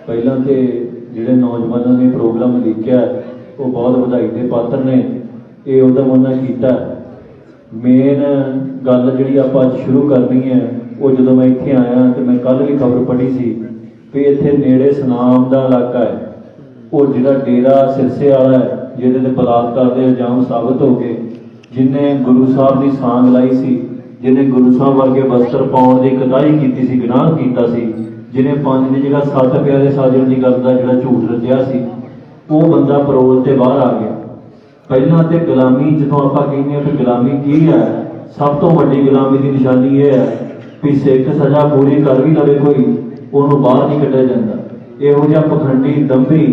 ਪਹਿਲਾਂ ਤੇ ਜਿਹੜੇ ਨੌਜਵਾਨਾਂ ਨੇ ਪ੍ਰੋਗਰਾਮ ਲਿਖਿਆ ਉਹ ਬਹੁਤ ਵਧਾਈ ਦੇ ਪਾਤਰ ਨੇ। ਇਹ ਉਦਮ ਉਹਨਾਂ ਕੀਤਾ। ਮੇਨ ਗੱਲ ਜਿਹੜੀ ਆਪਾਂ ਅੱਜ ਸ਼ੁਰੂ ਕਰਨੀ ਹੈ, ਉਹ ਜਦੋਂ ਮੈਂ ਇੱਥੇ ਆਇਆ ਤੇ ਮੈਂ ਕੱਲ੍ਹ ਵੀ ਖਬਰ ਪੜ੍ਹੀ ਸੀ ਵੀ ਇੱਥੇ ਨੇੜੇ ਸੁਨਾਮ ਦਾ ਇਲਾਕਾ ਹੈ, ਉਹ ਜਿਹੜਾ ਡੇਰਾ ਸਿਰਸੇ ਵਾਲਾ ਹੈ, ਜਿਹਦੇ ਤੇ ਬਲਾਤਕਾਰ ਦੇ ਇਲਜ਼ਾਮ ਸਾਬਤ ਹੋ ਗਏ, ਜਿਹਨੇ ਗੁਰੂ ਸਾਹਿਬ ਦੀ ਸਾਂਗ ਲਾਈ ਸੀ, ਜਿਹਨੇ ਗੁਰੂ ਸਾਹਿਬ ਵਰਗੇ ਵਸਤਰ ਪਾਉਣ ਦੀ ਕਤਾਈ ਕੀਤੀ ਸੀ, ਗੁਨਾਹ ਕੀਤਾ ਸੀ, ਜਿਹਨੇ 5 ਦੀ ਜਗ੍ਹਾ 7 ਪਿਆਰੇ ਸਾਜਣ ਦੀ ਗੱਲ ਦਾ ਜਿਹੜਾ ਝੂਠ ਰਚਿਆ ਸੀ, ਉਹ ਬੰਦਾ ਪਰੋਲ ਤੇ ਬਾਹਰ ਆ ਗਿਆ। ਪਹਿਲਾਂ ਤੇ ਗੁਲਾਮੀ, ਜਦੋਂ ਆਪਾਂ ਕਹਿੰਦੇ ਹਾਂ ਕਿ ਗੁਲਾਮੀ ਕੀ ਹੈ, ਸਭ ਤੋਂ ਵੱਡੀ ਗੁਲਾਮੀ ਦੀ ਨਿਸ਼ਾਨੀ ਇਹ ਹੈ ਵੀ ਸਿੱਖ ਸਜ਼ਾ ਪੂਰੀ ਕਰ ਵੀ ਲਵੇ ਕੋਈ, ਉਹਨੂੰ ਬਾਹਰ ਨਹੀਂ ਕੱਢਿਆ ਜਾਂਦਾ। ਇਹੋ ਜਿਹਾ ਪਖੰਡੀ ਦੰਭੀ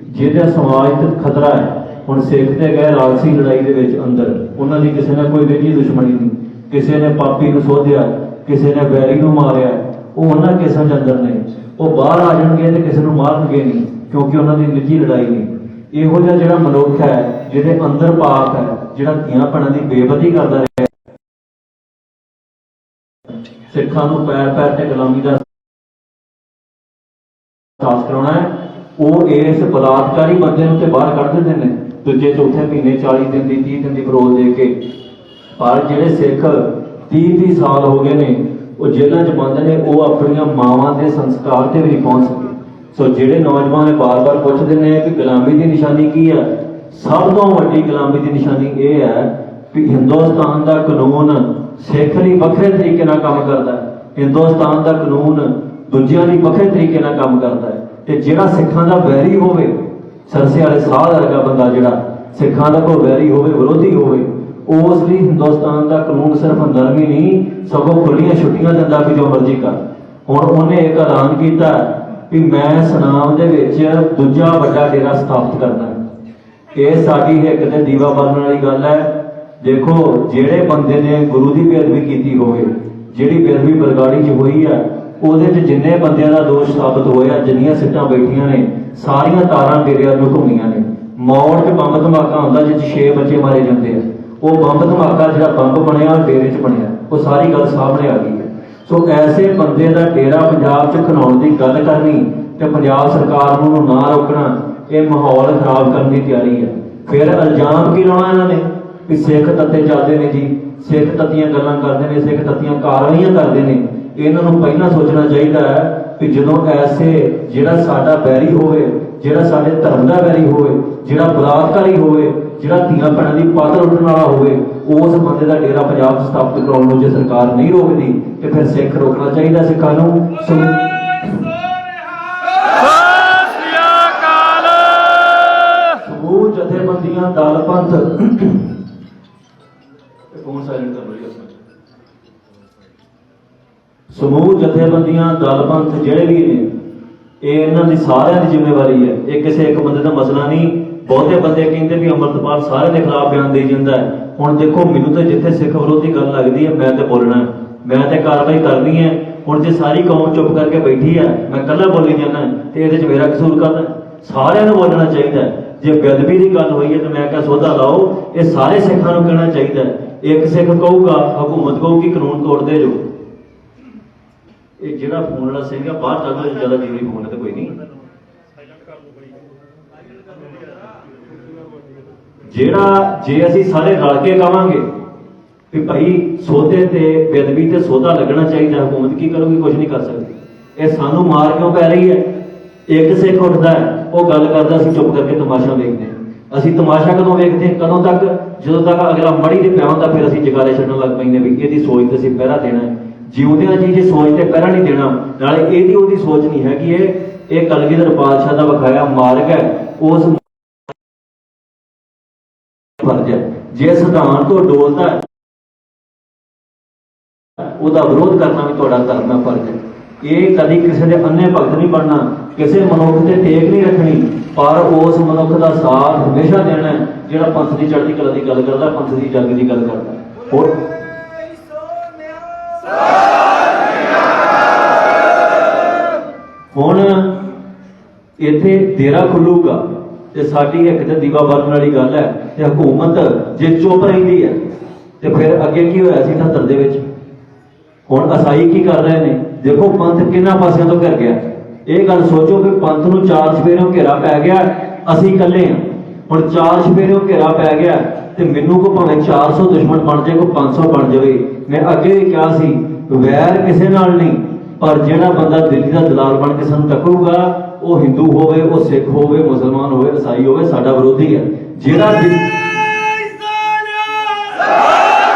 ਜਿਹਦਾ ਸਮਾਜ ਤੇ ਖਤਰਾ ਹੈ। ਹੁਣ ਸਿੱਖ ਤੇ ਗਏ ਰਾਜਸੀ ਲੜਾਈ ਦੇ ਵਿੱਚ ਅੰਦਰ, ਉਹਨਾਂ ਦੀ ਕਿਸੇ ਨਾਲ ਕੋਈ ਵੇਜੀ ਦੁਸ਼ਮਣੀ ਨਹੀਂ, ਕਿਸੇ ਨੇ ਪਾਪੀ ਨੂੰ ਸੋਧਿਆ, ਕਿਸੇ ਨੇ ਵੈਰੀ ਨੂੰ ਮਾਰਿਆ, ਉਹ ਉਹਨਾਂ ਕੇਸਾਂ 'ਚ ਅੰਦਰ ਨੇ। ਉਹ ਬਾਹਰ ਆ ਜਾਣਗੇ ਤੇ ਕਿਸੇ ਨੂੰ ਮਾਰਨਗੇ ਨਹੀਂ, ਕਿਉਂਕਿ ਉਹਨਾਂ ਦੀ ਨਿੱਜੀ ਲੜਾਈ ਨਹੀਂ। ਇਹੋ ਜਿਹਾ ਜਿਹੜਾ ਮਨੁੱਖ ਹੈ, ਜਿਹਦੇ ਅੰਦਰ ਪਾਪ ਹੈ, ਜਿਹੜਾ ਧੀਆਂ ਭੈਣਾਂ ਦੀ ਬੇਪਤੀ ਕਰਦਾ ਰਿਹਾ, ਸਿੱਖਾਂ ਨੂੰ ਪੈਰ ਪੈਰ ਤੇ ਗੁਲਾਮੀ ਦਾ ਅਹਿਸਾਸ ਕਰਾਉਣਾ ਹੈ, ਉਹ ਇਸ ਬਲਾਤਕਾਰੀ ਬੰਦੇ ਨੂੰ ਤੇ ਬਾਹਰ ਕੱਢ ਦਿੰਦੇ ਨੇ ਦੂਜੇ ਚੌਥੇ ਮਹੀਨੇ 40 ਦਿਨ ਦੀ 30 ਦਿਨ ਦੀ ਪਰੋਲ ਦੇ ਕੇ। ਪਰ ਜਿਹੜੇ ਸਿੱਖ 30-30 ਸਾਲ ਹੋ ਗਏ ਨੇ, ਉਹ ਜੇਲ੍ਹਾਂ 'ਚ ਬੰਦ ਨੇ, ਉਹ ਆਪਣੀਆਂ ਮਾਵਾਂ ਦੇ ਸੰਸਕਾਰ ਤੇ ਵੀ ਨਹੀਂ ਪਹੁੰਚ ਸਕੇ। ਸੋ ਜਿਹੜੇ ਨੌਜਵਾਨ ਬਾਰ-ਬਾਰ ਪੁੱਛਦੇ ਨੇ ਕਿ ਗੁਲਾਮੀ ਦੀ ਨਿਸ਼ਾਨੀ ਕੀ ਹੈ, ਸਭ ਤੋਂ ਵੱਡੀ ਗੁਲਾਮੀ ਦੀ ਨਿਸ਼ਾਨੀ ਇਹ ਹੈ ਕਿ ਹਿੰਦੁਸਤਾਨ ਦਾ ਕਾਨੂੰਨ ਸਿੱਖ ਲਈ ਵੱਖਰੇ ਤਰੀਕੇ ਨਾਲ ਕੰਮ ਕਰਦਾ ਹੈ, ਹਿੰਦੁਸਤਾਨ ਦਾ ਕਾਨੂੰਨ ਦੂਜਿਆਂ ਲਈ ਵੱਖਰੇ ਤਰੀਕੇ ਨਾਲ ਕੰਮ ਕਰਦਾ ਹੈ। ਤੇ ਜਿਹੜਾ ਸਿੱਖਾਂ ਦਾ ਵੈਰੀ ਹੋਵੇ, ਸਰਸੇ ਵਾਲੇ ਸਾਧ ਵਰਗਾ ਬੰਦਾ ਜਿਹੜਾ ਸਿੱਖਾਂ ਦਾ ਕੋਈ ਵੈਰੀ ਹੋਵੇ, ਵਿਰੋਧੀ ਹੋਵੇ, ਉਸ ਲਈ ਹਿੰਦੁਸਤਾਨ ਦਾ ਕਾਨੂੰਨ ਸਿਰਫ ਨਰਮੀ ਨਹੀਂ, ਸਗੋਂ ਖੁੱਲੀਆਂ ਛੁੱਟੀਆਂ ਦਿੰਦਾ ਕਿ ਜੋ ਮਰਜ਼ੀ ਕਰ। ਹੁਣ ਉਹਨੇ ਇੱਕ ਐਲਾਨ ਕੀਤਾ ਕਿ ਮੈਂ ਸੁਨਾਮ ਦੇ ਵਿੱਚ ਦੂਜਾ ਵੱਡਾ ਡੇਰਾ ਸਥਾਪਿਤ ਕਰਨਾ ਹੈ। ਇਹ ਸਾਡੀ ਹਿੱਕ ਤੇ ਦੀਵਾ ਬਾਲਣ ਵਾਲੀ ਗੱਲ ਹੈ। ਦੇਖੋ, ਜਿਹੜੇ ਬੰਦੇ ਨੇ ਗੁਰੂ ਦੀ ਬੇਅਦਬੀ ਕੀਤੀ ਹੋਵੇ, ਜਿਹੜੀ ਬੇਅਦਬੀ ਬਰਗਾੜੀ 'ਚ ਹੋਈ ਹੈ, ਉਹਦੇ 'ਚ ਜਿੰਨੇ ਬੰਦਿਆਂ ਦਾ ਦੋਸ਼ ਸਾਬਤ ਹੋਇਆ, ਜਿੰਨੀਆਂ ਸਿੱਟਾਂ ਬੈਠੀਆਂ ਨੇ, ਸਾਰੀਆਂ ਤਾਰਾਂ ਡੇਰਿਆਂ ਨੂੰ ਘੁੰਮੀਆਂ ਨੇ। ਮੌੜ 'ਚ ਬੰਬ ਧਮਾਕਾ ਹੁੰਦਾ ਜਿਸ 'ਚ 6 ਬੱਚੇ ਮਾਰੇ ਜਾਂਦੇ ਆ, ਉਹ ਬੰਬ ਧਮਾਕਾ ਜਿਹੜਾ ਬੰਬ ਬਣਿਆ ਡੇਰੇ 'ਚ ਬਣਿਆ, ਉਹ ਸਾਰੀ ਗੱਲ ਸਾਹਮਣੇ ਆ ਗਈ ਹੈ। ਸੋ ਐਸੇ ਬੰਦੇ ਦਾ ਡੇਰਾ ਪੰਜਾਬ 'ਚ ਖਿਲਾਉਣ ਦੀ ਗੱਲ ਕਰਨੀ ਤੇ ਪੰਜਾਬ ਸਰਕਾਰ ਨੂੰ ਨਾ ਰੋਕਣਾ, ਇਹ ਮਾਹੌਲ ਖਰਾਬ ਕਰਨ ਦੀ ਤਿਆਰੀ ਹੈ। ਫਿਰ ਇਲਜ਼ਾਮ ਕੀ ਲਾਉਣਾ ਇਹਨਾਂ ਨੇ ਕਿ ਸਿੱਖ ਤੱਤੇ ਚੱਲਦੇ ਨੇ ਜੀ, ਸਿੱਖ ਤੱਤੀਆਂ ਗੱਲਾਂ ਕਰਦੇ ਨੇ, ਸਿੱਖ ਤੱਤੀਆਂ ਕਾਰਵਾਈਆਂ ਕਰਦੇ ਨੇ। ਇਹਨਾਂ ਨੂੰ ਪਹਿਲਾਂ ਸੋਚਣਾ ਚਾਹੀਦਾ ਹੈ ਕਿ ਜਦੋਂ ਐਸੇ ਜਿਹੜਾ ਸਾਡਾ ਵੈਰੀ ਹੋਵੇ, ਜਿਹੜਾ ਸਾਡੇ ਧਰਮ ਦਾ ਵੈਰੀ ਹੋਵੇ, ਜਿਹੜਾ ਬਲਾਤਕਾਰੀ ਹੋਵੇ, ਜਿਹੜਾ ਧੀਆਂ ਭੈਣਾਂ ਦੀ ਪਾਤਰ ਉੱਠਣ ਵਾਲਾ ਹੋਵੇ, ਉਸ ਬੰਦੇ ਦਾ ਡੇਰਾ ਪੰਜਾਬ 'ਚ ਸਥਾਪਿਤ ਕਰਾਉਣ ਨੂੰ ਜੇ ਸਰਕਾਰ ਨਹੀਂ ਰੋਕਦੀ ਤੇ ਫਿਰ ਸਿੱਖ ਰੋਕਣਾ ਚਾਹੀਦਾ ਸਿੱਖਾਂ ਨੂੰ। ਸਮੂਹ ਜਥੇਬੰਦੀਆਂ ਦਲ ਪੰਥ ਸਮੂਹ ਜਥੇਬੰਦੀਆਂ ਦਲ ਪੰਥ ਜਿਹੜੇ ਵੀ ਨੇ, ਇਹ ਇਹਨਾਂ ਦੀ ਸਾਰਿਆਂ ਦੀ ਜ਼ਿੰਮੇਵਾਰੀ ਹੈ। ਇਹ ਕਿਸੇ ਇੱਕ ਬੰਦੇ ਦਾ ਮਸਲਾ ਨਹੀਂ। ਬਹੁਤੇ ਬੰਦੇ ਕਹਿੰਦੇ ਵੀ ਅੰਮ੍ਰਿਤਪਾਲ ਸਾਰਿਆਂ ਦੇ ਖਿਲਾਫ ਬਿਆਨ ਦੇਈ ਜਾਂਦਾ ਹੈ। ਹੁਣ ਦੇਖੋ, ਮੈਨੂੰ ਤਾਂ ਜਿੱਥੇ ਸਿੱਖ ਵਿਰੋਧੀ ਗੱਲ ਲੱਗਦੀ ਹੈ, ਮੈਂ ਤੇ ਬੋਲਣਾ, ਮੈਂ ਤੇ ਕਾਰਵਾਈ ਕਰਨੀ ਹੈ। ਹੁਣ ਜੇ ਸਾਰੀ ਕੌਮ ਚੁੱਪ ਕਰਕੇ ਬੈਠੀ ਹੈ, ਮੈਂ ਇਕੱਲਾ ਬੋਲੀ ਜਾਂਦਾ ਤੇ ਇਹਦੇ 'ਚ ਮੇਰਾ ਕਸੂਰ ਕਾਹਦਾ? ਸਾਰਿਆਂ ਨੂੰ ਬੋਲਣਾ ਚਾਹੀਦਾ। ਜੇ ਬੇਅਦਬੀ ਦੀ ਗੱਲ ਹੋਈ ਹੈ ਤਾਂ ਮੈਂ ਕਿਹਾ ਸੋਧਾ ਲਾਓ, ਇਹ ਸਾਰੇ ਸਿੱਖਾਂ ਨੂੰ ਕਹਿਣਾ ਚਾਹੀਦਾ। ਇੱਕ ਸਿੱਖ ਕਹੂਗਾ, ਹਕੂਮਤ ਕਹੂਗੀ ਕਾਨੂੰਨ ਤੋੜਦੇ ਜੋ। ਇਹ ਜਿਹੜਾ ਫੋਨ ਵਾਲਾ ਸਿੰਘ ਆ ਬਾਹਰ ਚੱਲ ਰਿਹਾ, ਜ਼ਿਆਦਾ ਜ਼ਰੂਰੀ ਫੋਨ ਹੈ ਤਾਂ ਕੋਈ ਨਹੀਂ। ਜਿਹੜਾ ਜੇ ਅਸੀਂ ਸਾਰੇ ਰਲ ਕੇ ਕਹਾਂਗੇ ਵੀ ਭਾਈ ਸੋਧੇ ਤੇ ਬੇਅਦਬੀ ਤੇ ਸੋਧਾ ਲੱਗਣਾ ਚਾਹੀਦਾ, ਹਕੂਮਤ ਕੀ ਕਰੂਗੀ? ਕੁਝ ਨਹੀਂ ਕਰ ਸਕਦੀ। ਇਹ ਸਾਨੂੰ ਮਾਰ ਕਿਉਂ ਪੈ ਰਹੀ ਹੈ? ਇੱਕ ਸਿੱਖ ਉੱਠਦਾ ਹੈ, ਉਹ ਗੱਲ ਕਰਦਾ, ਅਸੀਂ ਚੁੱਪ ਕਰਕੇ ਤਮਾਸ਼ਾ ਵੇਖਦੇ ਹਾਂ। ਅਸੀਂ ਤਮਾਸ਼ਾ ਕਦੋਂ ਵੇਖਦੇ ਹਾਂ? ਕਦੋਂ ਤੱਕ? ਜਦੋਂ ਤੱਕ ਅਗਲਾ ਮੜੀ ਦੇ ਪਿਆ ਹੁੰਦਾ, ਫਿਰ ਅਸੀਂ ਜਗਾਰੇ ਛੱਡਣ ਲੱਗ ਪੈਂਦੇ ਵੀ ਇਹਦੀ ਸੋਚ ਤੇ ਅਸੀਂ ਪਹਿਰਾ ਦੇਣਾ ਹੈ। ਜਿਉਂਦਿਆਂ ਜੀ ਜੇ ਸੋਚ ਤੇ ਪਹਿਰਾ ਨਹੀਂ ਦੇਣਾ, ਨਾਲੇ ਇਹਦੀ ਉਹਦੀ ਸੋਚ ਨਹੀਂ ਹੈਗੀ। ਇਹ ਕਲਗੀਧਰ ਪਾਤਸ਼ਾਹ ਦਾ ਵਿਖਾਇਆ ਮਾਰਗ ਹੈ, ਉਸ ਫਰਜ਼ ਹੈ। ਜੇ ਸਿਧਾਂਤ ਤੋਂ ਡੋਲਦਾ ਹੈ, ਉਹਦਾ ਵਿਰੋਧ ਕਰਨਾ ਵੀ ਤੁਹਾਡਾ ਧਰਮ ਦਾ ਫਰਜ਼ ਹੈ। ਇਹ ਕਦੀ ਕਿਸੇ ਦੇ ਅੰਨੇ ਭਗਤ ਨਹੀਂ ਬਣਨਾ, ਕਿਸੇ ਮਨੁੱਖ ਤੇ ਟੇਕ ਨਹੀਂ ਰੱਖਣੀ, ਪਰ ਉਸ ਮਨੁੱਖ ਦਾ ਸਾਥ ਹਮੇਸ਼ਾ ਦੇਣਾ ਜਿਹੜਾ ਪੰਥ ਦੀ ਚੜ੍ਹਦੀ ਕਲਾ ਦੀ ਗੱਲ ਕਰਦਾ, ਪੰਥ ਦੀ ਜੰਗ ਦੀ ਗੱਲ ਕਰਦਾ। ਹੋਰ ਹੁਣ ਇੱਥੇ ਡੇਰਾ ਖੁੱਲੂਗਾ ਤੇ ਸਾਡੀ ਇੱਕ ਤੇ ਦੀਵਾ ਬਾਲਣ ਵਾਲੀ ਗੱਲ ਹੈ। ਤੇ ਹਕੂਮਤ ਜੇ ਚੁੱਪ ਰਹਿੰਦੀ ਹੈ ਤੇ ਫਿਰ ਅੱਗੇ ਕੀ ਹੋਇਆ ਸੀ 78 ਦੇ ਵਿੱਚ? ਹੁਣ ਅਸਾਈ ਕੀ ਕਰ ਰਹੇ ਨੇ? ਦੇਖੋ, ਪੰਥ ਕਿਹਨਾਂ ਪਾਸਿਆਂ ਤੋਂ ਘਿਰ ਗਿਆ। ਇਹ ਗੱਲ ਸੋਚੋ ਕਿ ਪੰਥ ਨੂੰ ਚਾਰ ਚੁਫੇਰਿਓਂ ਘੇਰਾ ਪੈ ਗਿਆ, ਅਸੀਂ ਇਕੱਲੇ ਹਾਂ। ਹੁਣ ਚਾਰ ਚੁਫੇਰਿਓਂ ਘੇਰਾ ਪੈ ਗਿਆ ਤੇ ਮੈਨੂੰ ਕੋ ਭਾਵੇਂ 400 ਦੁਸ਼ਮਣ ਬਣ ਜਾਏ, ਕੋ 500 ਬਣ ਜਾਵੇ। ਮੈਂ ਅੱਗੇ ਵੀ ਕਿਹਾ ਸੀ, ਵੈਰ ਕਿਸੇ ਨਾਲ ਨਹੀਂ, ਪਰ ਜਿਹੜਾ ਬੰਦਾ ਦਿੱਲੀ ਦਾ ਦਲਾਲ ਬਣ ਕੇ ਸਾਨੂੰ ਟੱਕਰੂਗਾ, ਉਹ ਹਿੰਦੂ ਹੋਵੇ, ਉਹ ਸਿੱਖ ਹੋਵੇ, ਮੁਸਲਮਾਨ ਹੋਵੇ, ਈਸਾਈ ਹੋਵੇ, ਸਾਡਾ ਵਿਰੋਧੀ ਹੈ। ਜਿਹੜਾ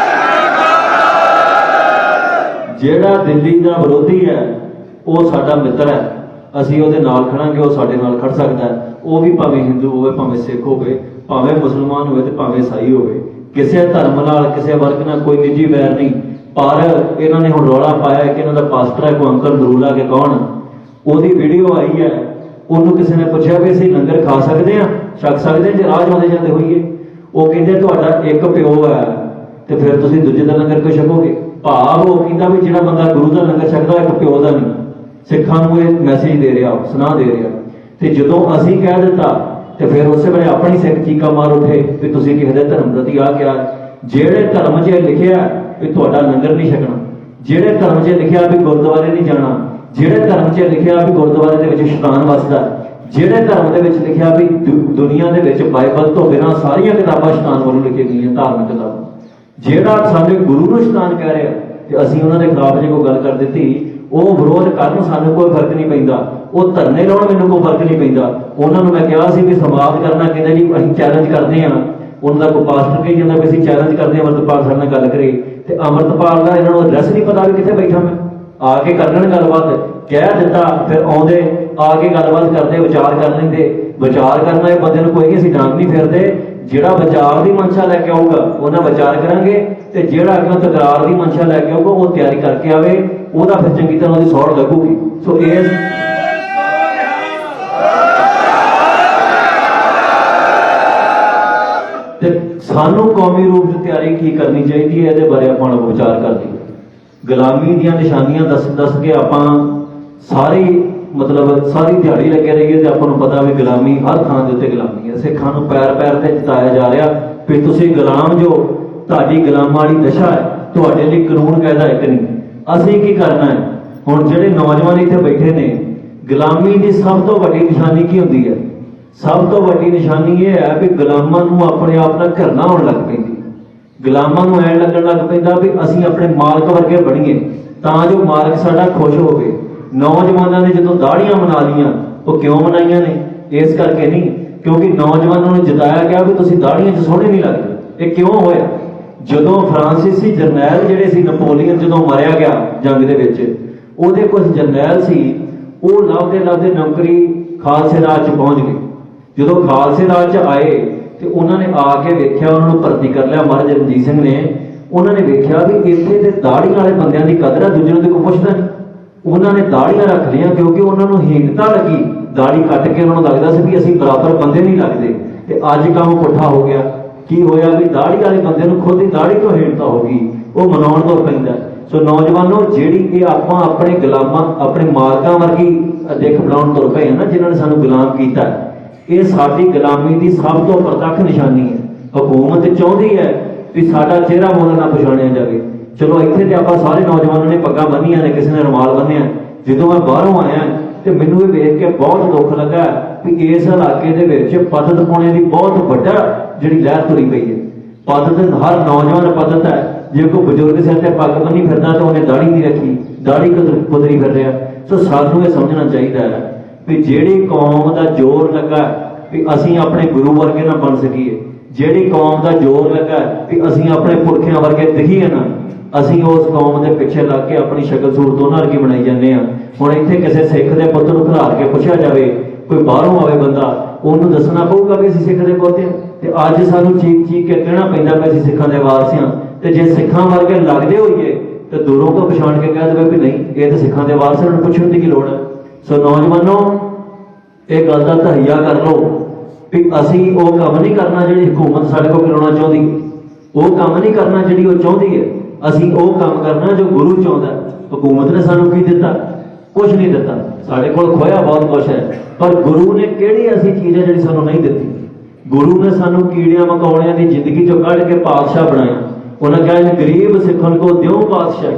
ਦਿੱਲੀ ਦਾ ਵਿਰੋਧੀ ਹੈ ਉਹ ਸਾਡਾ ਮਿੱਤਰ ਹੈ, ਅਸੀਂ ਉਹਦੇ ਨਾਲ ਖੜਾਂਗੇ, ਉਹ ਸਾਡੇ ਨਾਲ ਖੜ ਸਕਦਾ ਹੈ। ਉਹ ਵੀ ਭਾਵੇਂ ਹਿੰਦੂ ਹੋਵੇ, ਭਾਵੇਂ ਸਿੱਖ ਹੋਵੇ, ਭਾਵੇਂ ਮੁਸਲਮਾਨ ਹੋਵੇ ਤੇ ਭਾਵੇਂ ਈਸਾਈ ਹੋਵੇ। ਕਿਸੇ ਧਰਮ ਨਾਲ, ਕਿਸੇ ਵਰਗ ਨਾਲ ਕੋਈ ਨਿੱਜੀ ਵੈਰ ਨਹੀਂ। ਪਰ ਇਹਨਾਂ ਨੇ ਹੁਣ ਰੌਲਾ ਪਾਇਆ ਕਿ ਇਹਨਾਂ ਦਾ ਪਾਸਟਰ ਹੈ ਕੋਈ ਅੰਕਲ ਨਰੂਲਾ ਕੇ ਕੌਣ, ਉਹਦੀ ਵੀਡੀਓ ਆਈ ਹੈ। ਉਹਨੂੰ ਕਿਸੇ ਨੇ ਪੁੱਛਿਆ ਵੀ ਅਸੀਂ ਲੰਗਰ ਖਾ ਸਕਦੇ ਹਾਂ, ਛਕ ਸਕਦੇ ਹਾਂ ਜੇ ਰਾਹ ਜਾਂਦੇ ਜਾਂਦੇ ਹੋਈਏ? ਉਹ ਕਹਿੰਦੇ ਤੁਹਾਡਾ ਇੱਕ ਪਿਓ ਹੈ ਤੇ ਫਿਰ ਤੁਸੀਂ ਦੂਜੇ ਦਾ ਲੰਗਰ ਕਿਉਂ ਛਕੋਗੇ? ਭਾਵ ਉਹ ਕਹਿੰਦਾ ਵੀ ਜਿਹੜਾ ਬੰਦਾ ਗੁਰੂ ਦਾ ਲੰਗਰ ਛਕਦਾ ਇੱਕ ਪਿਓ ਦਾ ਨਹੀਂ। ਸਿੱਖਾਂ ਨੂੰ ਇਹ ਮੈਸੇਜ ਦੇ ਰਿਹਾ, ਸੁਣਾ ਦੇ ਰਿਹਾ। ਤੇ ਜਦੋਂ ਅਸੀਂ ਕਹਿ ਦਿੱਤਾ ਤੇ ਫਿਰ ਉਸੇ ਵੇਲੇ ਆਪਣੀ ਸਿੱਖ ਚੀਕਾ ਮਾਰ ਉੱਠੇ ਵੀ ਤੁਸੀਂ ਕਿਸੇ ਦੇ ਧਰਮ ਪ੍ਰਤੀ ਆ ਕਿਹਾ। ਜਿਹੜੇ ਧਰਮ 'ਚ ਲਿਖਿਆ ਵੀ ਤੁਹਾਡਾ ਲੰਗਰ ਨਹੀਂ ਛਕਣਾ, ਜਿਹੜੇ ਧਰਮ 'ਚ ਲਿਖਿਆ ਵੀ ਗੁਰਦੁਆਰੇ ਨਹੀਂ ਜਾਣਾ, ਜਿਹੜੇ ਧਰਮ 'ਚ ਲਿਖਿਆ ਵੀ ਗੁਰਦੁਆਰੇ ਦੇ ਵਿੱਚ ਸ਼ੈਤਾਨ ਵੱਸਦਾ, ਜਿਹੜੇ ਧਰਮ ਦੇ ਵਿੱਚ ਲਿਖਿਆ ਵੀ ਦੁਨੀਆ ਦੇ ਵਿੱਚ ਬਾਈਬਲ ਤੋਂ ਬਿਨਾਂ ਸਾਰੀਆਂ ਕਿਤਾਬਾਂ ਸ਼ੈਤਾਨ ਵੱਲੋਂ ਲਿਖੀਆਂ ਗਈਆਂ, ਧਾਰਮਿਕ ਕਿਤਾਬਾਂ, ਜਿਹੜਾ ਸਾਡੇ ਗੁਰੂ ਨੂੰ ਸ਼ੈਤਾਨ ਕਹਿ ਰਿਹਾ ਤੇ ਅਸੀਂ ਉਹਨਾਂ ਦੇ ਖਿਲਾਫ ਜੇ ਕੋਈ ਗੱਲ ਕਰ ਦਿੱਤੀ, ਉਹ ਵਿਰੋਧ ਕਰਨ, ਸਾਨੂੰ ਕੋਈ ਫਰਕ ਨਹੀਂ ਪੈਂਦਾ। ਉਹ ਧਰਨੇ ਲਾਉਣ, ਮੈਨੂੰ ਕੋਈ ਫਰਕ ਨਹੀਂ ਪੈਂਦਾ। ਉਹਨਾਂ ਨੂੰ ਮੈਂ ਕਿਹਾ ਸੀ ਵੀ ਸੰਵਾਦ ਕਰਨਾ, ਕਹਿੰਦੇ ਜੀ ਅਸੀਂ ਚੈਲੰਜ ਕਰਦੇ ਹਾਂ। ਉਹਨਾਂ ਦਾ ਕੋਈ ਪਾਸਟਰ ਕਹੀ ਜਾਂਦਾ ਵੀ ਅਸੀਂ ਚੈਲੰਜ ਕਰਦੇ ਹਾਂ ਅੰਮ੍ਰਿਤਪਾਲ ਸਾਡੇ ਨਾਲ ਗੱਲ ਕਰੇ, ਤੇ ਅੰਮ੍ਰਿਤਪਾਲ ਦਾ ਇਹਨਾਂ ਨੂੰ ਐਡਰੈਸ ਨਹੀਂ ਪਤਾ ਵੀ ਕਿੱਥੇ ਬੈਠਾ ਮੈਂ। ਆ ਕੇ ਕਰ ਲੈਣ ਗੱਲਬਾਤ, ਕਹਿ ਦਿੱਤਾ, ਫਿਰ ਆਉਂਦੇ ਆ ਕੇ ਗੱਲਬਾਤ ਕਰਦੇ, ਵਿਚਾਰ ਕਰ ਲੈਂਦੇ। ਵਿਚਾਰ ਕਰਨਾ ਇਹ ਬੰਦੇ ਨੂੰ ਕੋਈ ਨਹੀਂ, ਅਸੀਂ ਡਾਂਗ ਨਹੀਂ ਫਿਰਦੇ। ਜਿਹੜਾ ਵਿਚਾਰ ਦੀ ਮਨਸ਼ਾ ਲੈ ਕੇ ਆਊਗਾ ਉਹਨਾਂ ਵਿਚਾਰ ਕਰਾਂਗੇ, ਤੇ ਜਿਹੜਾ ਅੱਗੇ ਤਕਰਾਰ ਦੀ ਮਨਸ਼ਾ ਲੈ ਕੇ ਆਊਗਾ ਉਹ ਤਿਆਰੀ ਕਰਕੇ ਆਵੇ, ਉਹਦਾ ਫਿਰ ਚੰਗੀ ਤਰ੍ਹਾਂ ਉਹਦੀ ਸੌੜ ਲੱਗੂਗੀ। ਸੋ ਇਹ ਤੇ ਸਾਨੂੰ ਕੌਮੀ ਰੂਪ 'ਚ ਤਿਆਰੀ ਕੀ ਕਰਨੀ ਚਾਹੀਦੀ ਹੈ, ਇਹਦੇ ਬਾਰੇ ਆਪਾਂ ਨੂੰ ਵਿਚਾਰ ਕਰਦੇ। ਗੁਲਾਮੀ ਦੀਆਂ ਨਿਸ਼ਾਨੀਆਂ ਦੱਸ ਕੇ ਆਪਾਂ ਸਾਰੀ ਸਾਰੀ ਦਿਹਾੜੀ ਲੱਗੇ ਰਹੀਏ ਤੇ ਆਪਾਂ ਨੂੰ ਪਤਾ ਵੀ ਗੁਲਾਮੀ ਹਰ ਥਾਂ ਦੇ ਉੱਤੇ ਗੁਲਾਮੀ ਹੈ। ਸਿੱਖਾਂ ਨੂੰ ਪੈਰ ਪੈਰ ਤੇ ਜਿਤਾਇਆ ਜਾ ਰਿਹਾ ਵੀ ਤੁਸੀਂ ਗੁਲਾਮ ਜੋ, ਤੁਹਾਡੀ ਗੁਲਾਮਾਂ ਵਾਲੀ ਦਸ਼ਾ ਹੈ, ਤੁਹਾਡੇ ਲਈ ਕਾਨੂੰਨ ਕਾਇਦਾ ਇੱਕ ਨਹੀਂ। ਅਸੀਂ ਕੀ ਕਰਨਾ ਹੈ? ਹੁਣ ਜਿਹੜੇ ਨੌਜਵਾਨ ਇੱਥੇ ਬੈਠੇ ਨੇ, ਗੁਲਾਮੀ ਦੀ ਸਭ ਤੋਂ ਵੱਡੀ ਨਿਸ਼ਾਨੀ ਕੀ ਹੁੰਦੀ ਹੈ? ਸਭ ਤੋਂ ਵੱਡੀ ਨਿਸ਼ਾਨੀ ਇਹ ਹੈ ਵੀ ਗੁਲਾਮਾਂ ਨੂੰ ਆਪਣੇ ਆਪ ਨਾਲ ਘਿਰਨਾ ਹੋਣ ਲੱਗ ਪੈਂਦੀ। ਗੁਲਾਮਾਂ ਨੂੰ ਐਂ ਲੱਗਣ ਲੱਗ ਪੈਂਦਾ ਵੀ ਅਸੀਂ ਆਪਣੇ ਮਾਲਕ ਵਰਗੇ ਬਣੀਏ ਤਾਂ ਜੋ ਮਾਲਕ ਸਾਡਾ ਖੁਸ਼ ਹੋਵੇ। ਨੌਜਵਾਨਾਂ ਨੇ ਜਦੋਂ ਦਾੜੀਆਂ ਬਣਾ ਲਈਆਂ, ਉਹ ਕਿਉਂ ਬਣਾਈਆਂ ਨੇ? ਇਸ ਕਰਕੇ ਨਹੀਂ ਕਿਉਂਕਿ ਨੌਜਵਾਨਾਂ ਨੂੰ ਜਿਤਾਇਆ ਗਿਆ ਵੀ ਤੁਸੀਂ ਦਾੜੀਆਂ 'ਚ ਸੋਹਣੇ ਨਹੀਂ ਲੱਗਦੇ। ਇਹ ਕਿਉਂ ਹੋਇਆ? ਜਦੋਂ ਫਰਾਂਸੀਸੀ ਜਰਨੈਲ ਜਿਹੜੇ ਸੀ, ਨਪੋਲੀਅਨ ਜਦੋਂ ਮਾਰਿਆ ਗਿਆ ਜੰਗ ਦੇ ਵਿੱਚ, ਉਹਦੇ ਕੁਝ ਜਰਨੈਲ ਸੀ, ਉਹ ਲੱਭਦੇ ਲੱਭਦੇ ਨੌਕਰੀ ਖਾਲਸੇ ਰਾਜ 'ਚ ਪਹੁੰਚ ਗਏ। ਜਦੋਂ ਖਾਲਸੇ ਰਾਜ 'ਚ ਆਏ ਤੇ ਉਹਨਾਂ ਨੇ ਆ ਕੇ ਵੇਖਿਆ, ਉਹਨਾਂ ਨੂੰ ਭਰਤੀ ਕਰ ਲਿਆ ਮਹਾਰਾਜਾ ਰਣਜੀਤ ਸਿੰਘ ਨੇ। ਉਹਨਾਂ ਨੇ ਵੇਖਿਆ ਵੀ ਇੱਥੇ ਤੇ ਦਾੜੀਆਂ ਵਾਲੇ ਬੰਦਿਆਂ ਦੀ ਕਦਰ ਹੈ, ਦੂਜੇ ਨੂੰ ਤੇ ਕੋਈ ਪੁੱਛਦਾ ਨਹੀਂ। ਉਹਨਾਂ ਨੇ ਦਾੜੀਆਂ ਰੱਖ ਲਈਆਂ ਕਿਉਂਕਿ ਉਹਨਾਂ ਨੂੰ ਹੀਣਤਾ ਲੱਗੀ। ਦਾੜੀ ਕੱਟ ਕੇ ਉਹਨਾਂ ਨੂੰ ਲੱਗਦਾ ਸੀ ਵੀ ਅਸੀਂ ਬਰਾਬਰ ਬੰਦੇ ਨਹੀਂ ਲੱਗਦੇ। ਤੇ ਅੱਜ ਕੰਮ ਪੁੱਠਾ ਹੋ ਗਿਆ। ਕੀ ਹੋਇਆ ਵੀ ਦਾੜੀ ਵਾਲੇ ਬੰਦੇ ਨੂੰ ਖੁਦ ਹੀ ਦਾੜੀ ਤੋਂ ਹੀਣਤਾ ਹੋ ਗਈ, ਉਹ ਮਨਾਉਣ ਤੋਂ ਪੈਂਦਾ। ਸੋ ਨੌਜਵਾਨੋ, ਜਿਹੜੀ ਇਹ ਆਪਾਂ ਆਪਣੇ ਗੁਲਾਮਾਂ, ਆਪਣੇ ਮਾਲਕਾਂ ਵਰਗੀ ਦਿੱਖ ਬਣਾਉਣ ਤੁਰ ਪਏ ਨਾ, ਜਿਨ੍ਹਾਂ ਨੇ ਸਾਨੂੰ ਗੁਲਾਮ ਕੀਤਾ, ਇਹ ਸਾਡੀ ਗੁਲਾਮੀ ਦੀ ਸਭ ਤੋਂ ਪ੍ਰਤੱਖ ਨਿਸ਼ਾਨੀ ਹੈ। ਹਕੂਮਤ ਚਾਹੁੰਦੀ ਹੈ ਵੀ ਸਾਡਾ ਚਿਹਰਾ ਮੁੱਲ ਨਾ ਪਛਾਣਿਆ ਜਾਵੇ। ਚਲੋ ਇੱਥੇ ਤੇ ਆਪਾਂ ਸਾਰੇ ਨੌਜਵਾਨਾਂ ਨੇ ਪੱਗਾਂ ਬੰਨ੍ਹੀਆਂ ਨੇ, ਕਿਸੇ ਨੇ ਰੁਮਾਲ ਬੰਨ੍ਹਿਆ। ਜਦੋਂ ਮੈਂ ਬਾਹਰੋਂ ਆਇਆ ਤੇ ਮੈਨੂੰ ਇਹ ਵੇਖ ਕੇ ਬਹੁਤ ਦੁੱਖ ਲੱਗਾ ਵੀ ਇਸ ਇਲਾਕੇ ਦੇ ਵਿੱਚ ਪੱਦਤ ਪਾਉਣੇ ਦੀ ਬਹੁਤ ਵੱਡਾ ਜਿਹੜੀ ਲਹਿਰ ਤੁਰੀ ਪਈ ਹੈ। ਪੱਦਤ, ਹਰ ਨੌਜਵਾਨ ਪੱਦਤ ਹੈ। ਜੇ ਕੋਈ ਬਜ਼ੁਰਗ ਸਿਰ ਤੇ ਪੱਗ ਬੰਨ੍ਹੀ ਫਿਰਦਾ ਤਾਂ ਉਹਨੇ ਦਾੜੀ ਨਹੀਂ ਰੱਖੀ, ਦਾੜੀ ਕੁਦਰੀ ਫਿਰ ਰਿਹਾ। ਸੋ ਸਾਨੂੰ ਇਹ ਸਮਝਣਾ ਚਾਹੀਦਾ ਹੈ ਵੀ ਜਿਹੜੀ ਕੌਮ ਦਾ ਜ਼ੋਰ ਲੱਗਾ ਵੀ ਅਸੀਂ ਆਪਣੇ ਗੁਰੂ ਵਰਗੇ ਨਾ ਬਣ ਸਕੀਏ, ਜਿਹੜੀ ਕੌਮ ਦਾ ਜ਼ੋਰ ਲੱਗਾ ਵੀ ਅਸੀਂ ਆਪਣੇ ਪੁਰਖਿਆਂ ਵਰਗੇ ਦਿਖੀਏ ਨਾ, ਅਸੀਂ ਉਸ ਕੌਮ ਦੇ ਪਿੱਛੇ ਲੱਗ ਕੇ ਆਪਣੀ ਸ਼ਕਲ ਸੂਰਤ ਉਹਨਾਂ ਵਰਗੀ ਬਣਾਈ ਜਾਂਦੇ ਹਾਂ। ਹੁਣ ਇੱਥੇ ਕਿਸੇ ਸਿੱਖ ਦੇ ਪੁੱਤ ਨੂੰ ਖਿਲਾਰ ਕੇ ਪੁੱਛਿਆ ਜਾਵੇ, ਕੋਈ ਬਾਹਰੋਂ ਆਵੇ ਬੰਦਾ, ਉਹਨੂੰ ਦੱਸਣਾ ਪਊਗਾ ਵੀ ਅਸੀਂ ਸਿੱਖ ਦੇ ਪੁੱਤ ਹਾਂ। ਤੇ ਅੱਜ ਸਾਨੂੰ ਚੀਕ ਕੇ ਕਹਿਣਾ ਪੈਂਦਾ ਵੀ ਅਸੀਂ ਸਿੱਖਾਂ ਦੇ ਵਾਰਸ ਹਾਂ। ਤੇ ਜੇ ਸਿੱਖਾਂ ਵਰਗੇ ਲੱਗਦੇ ਹੋਈਏ ਤੇ ਦੂਰੋਂ ਤੋਂ ਪਛਾਣ ਕੇ ਕਹਿ ਦੇਵੇ ਵੀ ਨਹੀਂ, ਇਹ ਤਾਂ ਸਿੱਖਾਂ ਦੇ ਵਾਰਸ, ਉਹਨਾਂ ਨੂੰ ਪੁੱਛਣ ਦੀ ਕੀ ਲੋੜ ਹੈ? ਸੋ ਨੌਜਵਾਨੋ, ਇਹ ਗੱਲ ਦਾ ਤਹਈਆ ਕਰ ਲਓ ਵੀ ਅਸੀਂ ਉਹ ਕੰਮ ਨਹੀਂ ਕਰਨਾ ਜਿਹੜੀ ਹਕੂਮਤ ਸਾਡੇ ਕੋਲ ਕਰਾਉਣਾ ਚਾਹੁੰਦੀ, ਉਹ ਕੰਮ ਨਹੀਂ ਕਰਨਾ ਜਿਹੜੀ ਉਹ ਚਾਹੁੰਦੀ ਹੈ। ਅਸੀਂ ਉਹ ਕੰਮ ਕਰਨਾ ਜੋ ਗੁਰੂ ਚਾਹੁੰਦਾ। ਹਕੂਮਤ ਨੇ ਸਾਨੂੰ ਕੀ ਦਿੱਤਾ? ਕੁਝ ਨਹੀਂ ਦਿੱਤਾ। ਸਾਡੇ ਕੋਲ ਖੋਇਆ ਬਹੁਤ ਕੁਛ ਹੈ, ਪਰ ਗੁਰੂ ਨੇ ਕਿਹੜੀ ਐਸੀ ਚੀਜ਼ ਹੈ ਜਿਹੜੀ ਸਾਨੂੰ ਨਹੀਂ ਦਿੱਤੀ? ਗੁਰੂ ਨੇ ਸਾਨੂੰ ਕੀੜਿਆਂ ਮਕੌੜਿਆਂ ਦੀ ਜ਼ਿੰਦਗੀ ਚੋਂ ਕੱਢ ਕੇ ਪਾਤਸ਼ਾਹ ਬਣਾਇਆ। ਉਹਨਾਂ ਕਿਹਾ ਗਰੀਬ ਸਿੱਖਣ ਕੋ ਦਿਓ ਪਾਤਸ਼ਾਹ।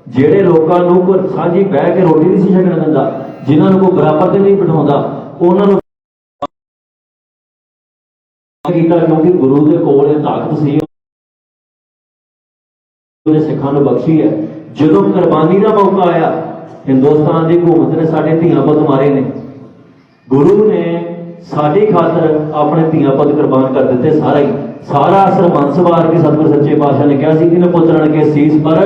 ਜਿਹੜੇ ਲੋਕਾਂ ਨੂੰ ਕੋਈ ਸਾਂਝੀ ਬਹਿ ਕੇ ਰੋਟੀ ਨਹੀਂ ਸੀ ਛਕਣ ਦਿੰਦਾ, ਜਿਨ੍ਹਾਂ ਨੂੰ ਕੋਈ ਬਰਾਬਰ ਤੇ ਨਹੀਂ ਬਿਠਾਉਂਦਾ, ਉਹਨਾਂ ਨੂੰ ਕੀਤਾ ਕਿਉਂਕਿ ਗੁਰੂ ਦੇ ਕੋਲ ਇਹ ਤਾਕਤ ਸੀ, ਉਹਨੇ ਸਿੱਖਾਂ ਨੂੰ ਬਖਸ਼ੀ ਹੈ। ਜਦੋਂ ਕੁਰਬਾਨੀ ਦਾ ਮੌਕਾ ਆਇਆ, ਹਿੰਦੁਸਤਾਨ ਦੀ ਹਕੂਮਤ ਨੇ ਸਾਡੇ ਧੀਆਂ ਪੁੱਤ ਮਾਰੇ ਨੇ, ਗੁਰੂ ਨੇ ਸਾਡੀ ਖਾਤਰ ਆਪਣੇ ਧੀਆਂ ਪੁੱਤ ਕੁਰਬਾਨ ਕਰ ਦਿੱਤੇ। ਸਾਰਾ ਸਰਬੰਸ ਵਾਰ ਕੇ ਸਤਿਗੁਰ ਸੱਚੇ ਪਾਤਸ਼ਾਹ ਨੇ ਕਿਹਾ ਸੀ ਕਿ ਪੁੱਤਰਨ ਕੇ ਸੀਸ ਪਰ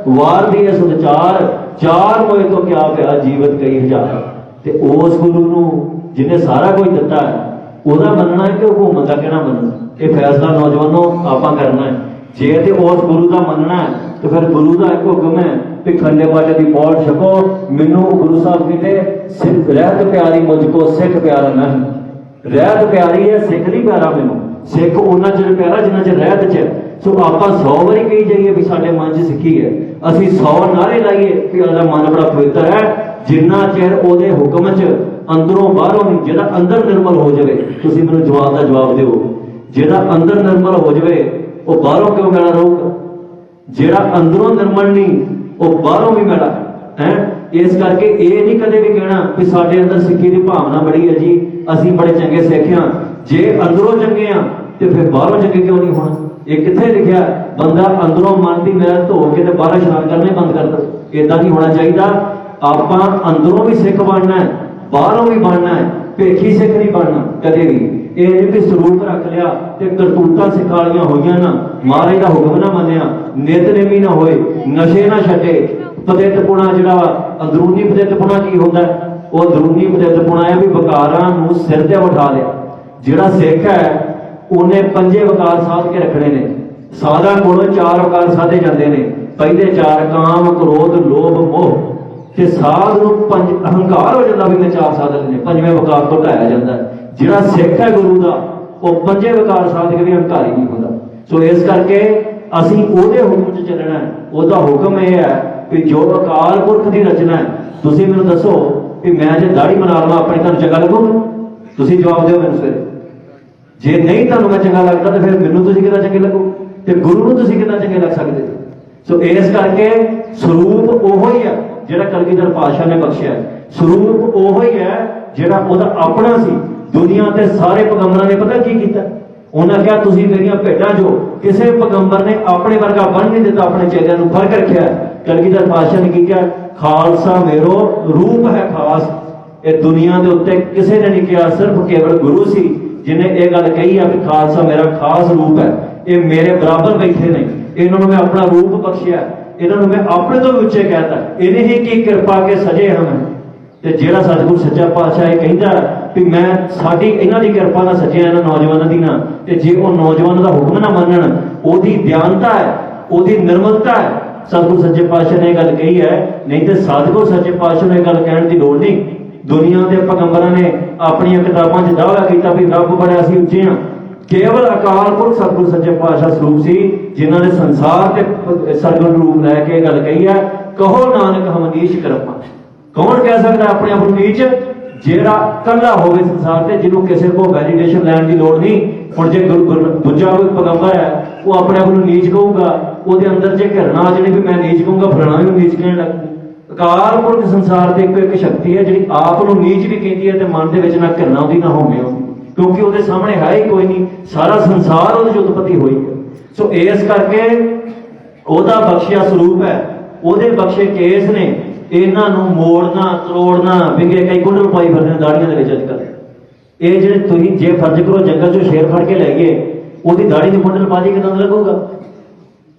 ਵਾਰ ਦੀ ਸੁਚਾਰ, ਚਾਰ ਹੋਏ ਤੋਂ ਕਿਆ ਪਿਆ ਜੀਵਤ ਕਈ ਹਜ਼ਾਰ। ਤੇ ਉਸ ਗੁਰੂ ਨੂੰ ਜਿਹਨੇ ਸਾਰਾ ਕੁਝ ਦਿੱਤਾ ਹੈ, ਉਹਦਾ ਮੰਨਣਾ ਹੈ ਕਿ ਹਕੂਮਤ ਦਾ ਕਹਿਣਾ ਮੰਨਣਾ। ਇਹ ਫੈਸਲਾ ਨੌਜਵਾਨੋਂ ਆਪਾਂ ਕਰਨਾ ਹੈ। ਜੇ ਤੇ ਉਸ ਗੁਰੂ ਦਾ ਮੰਨਣਾ ਹੈ ਤੇ ਫਿਰ ਗੁਰੂ ਦਾ ਇੱਕ ਹੁਕਮ ਹੈ ਕਿ ਖੰਡੇ ਬਾਟੇ ਦੀ ਪੌੜ ਛਕੋ। ਮੈਨੂੰ ਗੁਰੂ ਸਾਹਿਬ ਕਹਿੰਦੇ ਸਿੱਖ ਰਹਿਤ ਪਿਆਰੀ ਮੁਝ ਕੋ ਸਿੱਖ ਪਿਆਰਾ ਨਹੀਂ। ਰਹਿਤ ਪਿਆਰੀ ਹੈ, ਸਿੱਖ ਨਹੀਂ ਪਿਆਰਾ ਮੈਨੂੰ। ਸਿੱਖ ਉਹਨਾਂ ਚਿਰ ਪਿਆਰਾ ਜਿੰਨਾ ਚਿਰ ਰਹਿਤ ਚ। ਸੋ ਆਪਾਂ 100 ਵਾਰੀ ਕਹੀ ਜਾਈਏ ਵੀ ਸਾਡੇ ਮਨ 'ਚ ਸਿੱਖੀ ਹੈ, ਅਸੀਂ 100 ਨਾਰੇ ਲਾਈਏ ਕਿ ਉਹਦਾ ਮਨ ਬੜਾ ਪਵਿੱਤਰ ਹੈ, ਜਿੰਨਾ ਚਿਰ ਉਹਦੇ ਹੁਕਮ 'ਚ ਅੰਦਰੋਂ ਬਾਹਰੋਂ ਨਹੀਂ, ਜਿਹੜਾ ਅੰਦਰ ਨਿਰਮਲ ਹੋ ਜਾਵੇ। ਤੁਸੀਂ ਮੈਨੂੰ ਜਵਾਬ ਦਾ ਜਵਾਬ ਦਿਓ, ਜਿਹੜਾ ਅੰਦਰ ਨਿਰਮਲ ਹੋ ਜਾਵੇ ਉਹ ਬਾਹਰੋਂ ਕਿਉਂ ਮੈਲਾ ਰਹੂਗਾ? ਜਿਹੜਾ ਅੰਦਰੋਂ ਨਿਰਮਲ ਨਹੀਂ ਉਹ ਬਾਹਰੋਂ ਵੀ ਮੈਲਾ ਹੈ। ਇਸ ਕਰਕੇ ਇਹ ਨਹੀਂ ਕਦੇ ਵੀ ਕਹਿਣਾ ਕਿ ਸਾਡੇ ਅੰਦਰ ਸਿੱਖੀ ਦੀ ਭਾਵਨਾ ਬੜੀ ਹੈ ਜੀ, ਅਸੀਂ ਬੜੇ ਚੰਗੇ ਸਿੱਖ ਹਾਂ। ਜੇ ਅੰਦਰੋਂ ਚੰਗੇ ਆ ਤੇ ਫਿਰ ਬਾਹਰੋਂ ਚੰਗੇ ਕਿਉਂ ਨਹੀਂ ਹੋਣਾ? ਇਹ ਕਿੱਥੇ ਲਿਖਿਆ? ਬੰਦਾ ਅੰਦਰੋਂ ਮਨ ਦੀ ਮੈਲ ਧੋ ਕੇ ਤੇ ਬਾਹਰ ਇਸ਼ਨਾਨ ਕਰਨੇ ਬੰਦ ਕਰ ਦੋ। ਏਦਾਂ ਨਹੀਂ ਹੋਣਾ ਚਾਹੀਦਾ। ਆਪਾਂ ਅੰਦਰੋਂ ਵੀ ਸਿੱਖ ਬਣਨਾ ਹੈ, ਬਾਹਰੋਂ ਵੀ ਬਣਨਾ ਹੈ, ਭੇਖੀ ਸਿੱਖ ਨਹੀਂ ਬਣਨਾ ਕਦੇ ਵੀ। ਇਹ ਨਹੀਂ ਕਿ ਸਰੂਪ ਰੱਖ ਲਿਆ ਤੇ ਕਰਤੂਤਾਂ ਸਿਖਾਲੀਆਂ ਹੋਈਆਂ ਨਾ, ਮਹਾਰਾਜ ਦਾ ਹੁਕਮ ਨਾ ਮੰਨਿਆ, ਨਿਤਨੇਮੀ ਨਾ ਹੋਏ, ਨਸ਼ੇ ਨਾ ਛੱਡੇ। ਪਤਿਤਪੁਣਾ ਜਿਹੜਾ ਅੰਦਰੂਨੀ ਪਤਿਤਪੁਣਾ ਕੀ ਹੁੰਦਾ? ਉਹ ਅੰਦਰੂਨੀ ਪਤਿਤਪੁਣਾ ਹੈ ਵੀ ਵਿਕਾਰਾਂ ਨੂੰ ਸਿਰ ਤੇ ਉਠਾ ਲਿਆ। ਜਿਹੜਾ ਸਿੱਖ ਹੈ ਉਹਨੇ 5 ਵਿਕਾਰ ਸਾਧ ਕੇ ਰੱਖਣੇ ਨੇ। ਸਾਧਾਂ ਕੋਲੋਂ 4 ਵਿਕਾਰ ਸਾਧੇ ਜਾਂਦੇ ਨੇ। ਪਹਿਲੇ 4 ਕਾਮ, ਕ੍ਰੋਧ, ਲੋਭ, ਮੋਹ। ਤੇ ਸਾਧ ਨੂੰ 5 ਅਹੰਕਾਰ ਹੋ ਜਾਂਦਾ ਵੀ ਮੈਂ 4 ਸਾਧ ਲੈਣੇ। 5ਵੇਂ ਵਿਕਾਰ ਤੋਂ ਢਾਇਆ ਜਾਂਦਾ। ਜਿਹੜਾ ਸਿੱਖ ਹੈ ਗੁਰੂ ਦਾ ਉਹ 5 ਵਿਕਾਰ ਸਾਧ ਕੇ ਵੀ ਹੰਕਾਰੀ ਨਹੀਂ ਹੁੰਦਾ। ਸੋ ਇਸ ਕਰਕੇ ਅਸੀਂ ਉਹਦੇ ਹੁਕਮ 'ਚ ਚੱਲਣਾ ਹੈ। ਉਹਦਾ ਹੁਕਮ ਇਹ ਹੈ ਕਿ ਜੋ ਅਕਾਲ ਪੁਰਖ ਦੀ ਰਚਨਾ ਹੈ। ਤੁਸੀਂ ਮੈਨੂੰ ਦੱਸੋ ਕਿ ਮੈਂ ਜੇ ਦਾੜੀ ਬਣਾ ਲਵਾਂ ਆਪਣੀ, ਤੁਹਾਨੂੰ ਚੰਗਾ ਲੱਗੂਗਾ? ਤੁਸੀਂ ਜਵਾਬ ਦਿਓ ਮੈਨੂੰ ਸਵੇਰੇ। ਜੇ ਨਹੀਂ ਤੁਹਾਨੂੰ ਮੈਂ ਚੰਗਾ ਲੱਗਦਾ ਤਾਂ ਫਿਰ ਮੈਨੂੰ ਤੁਸੀਂ ਕਿੱਦਾਂ ਚੰਗੇ ਲੱਗੋ, ਤੇ ਗੁਰੂ ਨੂੰ ਤੁਸੀਂ ਕਿੱਦਾਂ ਚੰਗੇ ਲੱਗ ਸਕਦੇ? ਸੋ ਇਸ ਕਰਕੇ ਸਰੂਪ ਉਹੋ ਹੀ ਹੈ ਜਿਹੜਾ ਕਲਗੀਧਰ ਪਾਤਸ਼ਾਹ ਨੇ ਬਖਸ਼ਿਆ। ਸਰੂਪ ਉਹੋ ਹੀ ਹੈ ਜਿਹੜਾ ਉਹਦਾ ਆਪਣਾ ਸੀ। ਦੁਨੀਆ ਤੇ ਸਾਰੇ ਪੈਗੰਬਰਾਂ ਨੇ ਪਤਾ ਕੀ ਕੀਤਾ? ਉਹਨਾਂ ਕਿਹਾ ਤੁਸੀਂ ਮੇਰੀਆਂ ਭੇਡਾਂ ਜੋ। ਕਿਸੇ ਪੈਗੰਬਰ ਨੇ ਆਪਣੇ ਵਰਗਾ ਬਣ ਨਹੀਂ ਦਿੱਤਾ, ਆਪਣੇ ਚੇਲਿਆਂ ਨੂੰ ਫਰਕ ਰੱਖਿਆ। ਕਲਗੀਧਰ ਪਾਤਸ਼ਾਹ ਨੇ ਕੀ ਕਿਹਾ? ਖਾਲਸਾ ਮੇਰੋ ਰੂਪ ਹੈ ਖਾਸ। ਇਹ ਦੁਨੀਆ ਦੇ ਉੱਤੇ ਕਿਸੇ ਨੇ ਨਹੀਂ ਕਿਹਾ, ਸਿਰਫ ਕੇਵਲ ਗੁਰੂ ਸੀ ਜਿਹਨੇ ਇਹ ਗੱਲ ਕਹੀ ਆ ਵੀ ਖਾਲਸਾ ਮੇਰਾ ਖਾਸ ਰੂਪ ਹੈ। ਇਹ ਮੇਰੇ ਬਰਾਬਰ ਬੈਠੇ ਨੇ, ਇਹਨਾਂ ਨੂੰ ਮੈਂ ਆਪਣਾ ਰੂਪ ਬਖਸ਼ਿਆ, ਇਹਨਾਂ ਨੂੰ ਮੈਂ ਆਪਣੇ ਤੋਂ ਵੀ ਉੱਚੇ ਕਹਿਤਾ। ਇਹਨੇ ਹੀ ਕੀ ਕਿਰਪਾ ਕੇ ਸਜੇ ਹਾਂ। ਤੇ ਜਿਹੜਾ ਸਤਿਗੁਰ ਸੱਚਾ ਪਾਤਸ਼ਾਹ ਇਹ ਕਹਿੰਦਾ ਵੀ ਮੈਂ ਸਾਡੀ ਇਹਨਾਂ ਦੀ ਕਿਰਪਾ ਨਾਲ ਸੱਜਿਆ, ਇਹਨਾਂ ਨੌਜਵਾਨਾਂ ਦੀ ਨਾ। ਤੇ ਜੇ ਉਹ ਨੌਜਵਾਨ ਦਾ ਹੁਕਮ ਨਾ ਮੰਨਣ, ਉਹਦੀ ਦਿਆਨਤਾ ਹੈ, ਉਹਦੀ ਨਿਰਮਲਤਾ ਹੈ। ਸਤਿਗੁਰ ਸੱਚੇ ਪਾਤਸ਼ਾਹ ਨੇ ਇਹ ਗੱਲ ਕਹੀ ਹੈ। ਨਹੀਂ ਤੇ ਸਤਿਗੁਰ ਸੱਚੇ ਪਾਤਸ਼ਾਹ ਨੂੰ ਇਹ ਗੱਲ ਕਹਿਣ ਦੀ ਲੋੜ ਨਹੀਂ। ਦੁਨੀਆ ਦੇ ਪੈਗੰਬਰਾਂ ਨੇ ਆਪਣੀਆਂ ਕਿਤਾਬਾਂ 'ਚ ਦਾਅਵਾ ਕੀਤਾ ਵੀ ਰੱਬ ਬੜੇ ਅਸੀਂ ਉੱਚੇ ਹਾਂ। ਕੇਵਲ ਅਕਾਲ ਪੁਰਖ ਸਤਿਗੁਰ ਸੱਚੇ ਪਾਤਸ਼ਾਹ ਸਰੂਪ ਸੀ ਜਿਨ੍ਹਾਂ ਨੇ ਸੰਸਾਰ ਤੇ ਸਰਗੁਣ ਰੂਪ ਲੈ ਕੇ ਇਹ ਗੱਲ ਕਹੀ ਹੈ, ਕਹੋ ਨਾਨਕ ਹਮ ਨੀਚ ਕਰਮਾ। ਕੌਣ ਕਹਿ ਸਕਦਾ ਆਪਣੇ ਆਪ ਨੂੰ ਨੀਚ? ਜਿਹੜਾ ਕੱਲਾ ਹੋਵੇ ਸੰਸਾਰ ਤੇ, ਜਿਹਨੂੰ ਕਿਸੇ ਕੋਲ ਵੈਲੀਡੇਸ਼ਨ ਲੈਣ ਦੀ ਲੋੜ ਨਹੀਂ। ਹੁਣ ਜੇ ਦੂਜਾ ਕੋਈ ਪੈਗੰਬਰ ਹੈ, ਉਹ ਆਪਣੇ ਆਪ ਨੂੰ ਨੀਚ ਕਹੂਗਾ, ਉਹਦੇ ਅੰਦਰ ਜੇ ਘਿਰਣਾ ਆ ਜਿਹੜੀ ਵੀ ਮੈਂ ਨੀਚ ਕਹੂੰਗਾ, ਫਲਾਣਾ ਵੀ ਨੀਚ ਕਹਿਣ ਲੱਗ। ਅਕਾਲ ਪੁਰਖ ਸੰਸਾਰ ਤੇ ਇੱਕ ਸ਼ਕਤੀ ਹੈ ਜਿਹੜੀ ਆਪ ਨੂੰ ਨੀਚ ਵੀ ਕਹਿੰਦੀ ਹੈ ਤੇ ਮਨ ਦੇ ਵਿੱਚ ਨਾ ਘਿਰਣਾ ਉਹਦੀ ਨਾ ਹੋਵੇ, ਕਿਉਂਕਿ ਉਹਦੇ ਸਾਹਮਣੇ ਹੈ ਹੀ ਕੋਈ ਨਹੀਂ। ਸਾਰਾ ਸੰਸਾਰ ਉਹਦੀ ਉਤਪਤੀ ਹੋਈ ਹੈ। ਸੋ ਇਸ ਕਰਕੇ ਉਹਦਾ ਬਖਸ਼ਿਆ ਸਰੂਪ ਹੈ, ਉਹਦੇ ਬਖਸ਼ੇ ਕੇਸ ਨੇ। ਇਹਨਾਂ ਨੂੰ ਮੋੜਨਾ, ਤਰੋੜਨਾ, ਵਿੰਗੇ ਕਈ ਕੁੰਡਲ ਪਾਈ ਫਿਰਦੇ ਨੇ ਦਾੜੀਆਂ ਦੇ ਵਿੱਚ ਅੱਜ ਕੱਲ੍ਹ। ਇਹ ਜਿਹੜੇ ਤੁਸੀਂ ਜੇ ਫਰਜ਼ ਕਰੋ ਜੰਗਲ 'ਚੋਂ ਸ਼ੇਰ ਫੜ ਕੇ ਲੈ ਗਏ, ਉਹਦੀ ਦਾੜੀ ਦੀ ਕੁੰਡਲ ਪਾ ਦੀ ਕਿਦਾਂ ਲੱਗੂਗਾ?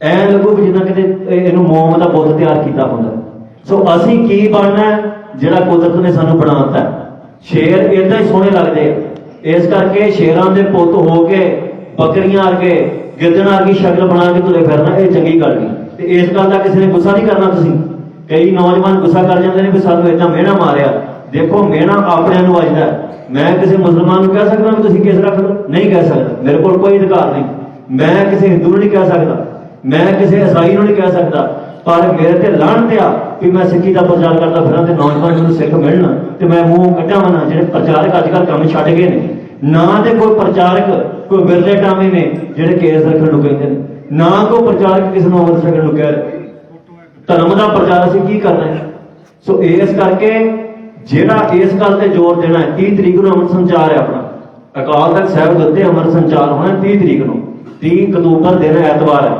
ਐਂ ਲੱਗੂ ਵੀ ਜਿੱਦਾਂ ਕਿਤੇ ਇਹਨੂੰ ਮੋਮ ਦਾ ਬੁੱਤ ਤਿਆਰ ਕੀਤਾ ਹੁੰਦਾ। ਸੋ ਅਸੀਂ ਕੀ ਬਣਨਾ ਜਿਹੜਾ ਕੁਦਰਤ ਨੇ ਸਾਨੂੰ ਬਣਾਤਾ? ਸ਼ੇਰ ਏਦਾਂ ਹੀ ਸੋਹਣੇ ਲੱਗਦੇ ਆ। ਇਸ ਕਰਕੇ ਸ਼ੇਰਾਂ ਦੇ ਪੁੱਤ ਹੋ ਕੇ ਬੱਕਰੀਆਂ ਵਰਗੇ, ਗਿੱਦੜਾਂ ਵਰਗੀ ਸ਼ਕਲ ਬਣਾ ਕੇ ਤੁਰੇ ਫਿਰਨਾ, ਇਹ ਚੰਗੀ ਗੱਲ ਨਹੀਂ। ਤੇ ਇਸ ਗੱਲ ਦਾ ਕਿਸੇ ਨੇ ਗੁੱਸਾ ਨਹੀਂ ਕਰਨਾ। ਤੁਸੀਂ ਕਈ ਨੌਜਵਾਨ ਗੁੱਸਾ ਕਰ ਜਾਂਦੇ ਨੇ ਵੀ ਸਾਨੂੰ ਏਦਾਂ ਮਿਹਣਾ ਮਾਰਿਆ। ਦੇਖੋ ਮਿਹਣਾ ਆਪਣਿਆਂ ਨੂੰ ਵੱਜਦਾ। ਮੈਂ ਕਿਸੇ ਮੁਸਲਮਾਨ ਨੂੰ ਕਹਿ ਸਕਦਾ ਵੀ ਤੁਸੀਂ ਕੇਸ ਰੱਖ ਲਓ? ਨਹੀਂ ਕਹਿ ਸਕਦਾ, ਮੇਰੇ ਕੋਲ ਕੋਈ ਅਧਿਕਾਰ ਨਹੀਂ। ਮੈਂ ਕਿਸੇ ਹਿੰਦੂ ਨੂੰ ਨਹੀਂ ਕਹਿ ਸਕਦਾ, ਮੈਂ ਕਿਸੇ ਈਸਾਈ ਨੂੰ ਨਹੀਂ ਕਹਿ ਸਕਦਾ। ਪਰ ਮੇਰੇ ਤੇ ਲਾਹਨਤ ਆ ਕਿ ਮੈਂ ਸਿੱਖੀ ਦਾ ਪ੍ਰਚਾਰ ਕਰਦਾ ਫਿਰਾਂ ਤੇ ਨੌਜਵਾਨ ਨੂੰ ਸਿੱਖ ਮਿਲਣ ਤੇ ਮੈਂ ਮੂੰਹ ਕੱਢਾਂ ਨਾ। ਜਿਹੜੇ ਪ੍ਰਚਾਰਕ ਅੱਜ ਕੱਲ੍ਹ ਕੰਮ ਛੱਡ ਗਏ ਨੇ, ਨਾ ਤੇ ਕੋਈ ਪ੍ਰਚਾਰਕ, ਕੋਈ ਵਿਰਲੇ ਟਾਵੇਂ ਨੇ ਜਿਹੜੇ ਕੇਸ ਰੱਖਣ ਨੂੰ ਕਹਿੰਦੇ ਨੇ, ਨਾ ਕੋਈ ਪ੍ਰਚਾਰਕ ਕਿਸੇ ਨੂੰ ਅਮਰ ਛਕਣ ਨੂੰ ਕਹਿ ਰਹੇ। ਧਰਮ ਦਾ ਪ੍ਰਚਾਰ ਅਸੀਂ ਕੀ ਕਰਨਾ ਹੈ। ਸੋ ਇਸ ਕਰਕੇ ਜਿਹੜਾ ਇਸ ਗੱਲ ਤੇ ਜ਼ੋਰ ਦੇਣਾ ਹੈ, 30 ਤਰੀਕ ਨੂੰ ਅੰਮ੍ਰਿਤ ਸੰਚਾਰ ਹੈ ਆਪਣਾ, ਅਕਾਲ ਤਖਤ ਸਾਹਿਬ ਦੇ ਉੱਤੇ ਅੰਮ੍ਰਿਤ ਸੰਚਾਰ ਹੋਣਾ 30 ਤਰੀਕ ਨੂੰ, 30 ਅਕਤੂਬਰ ਦਿਨ ਐਤਵਾਰ ਹੈ।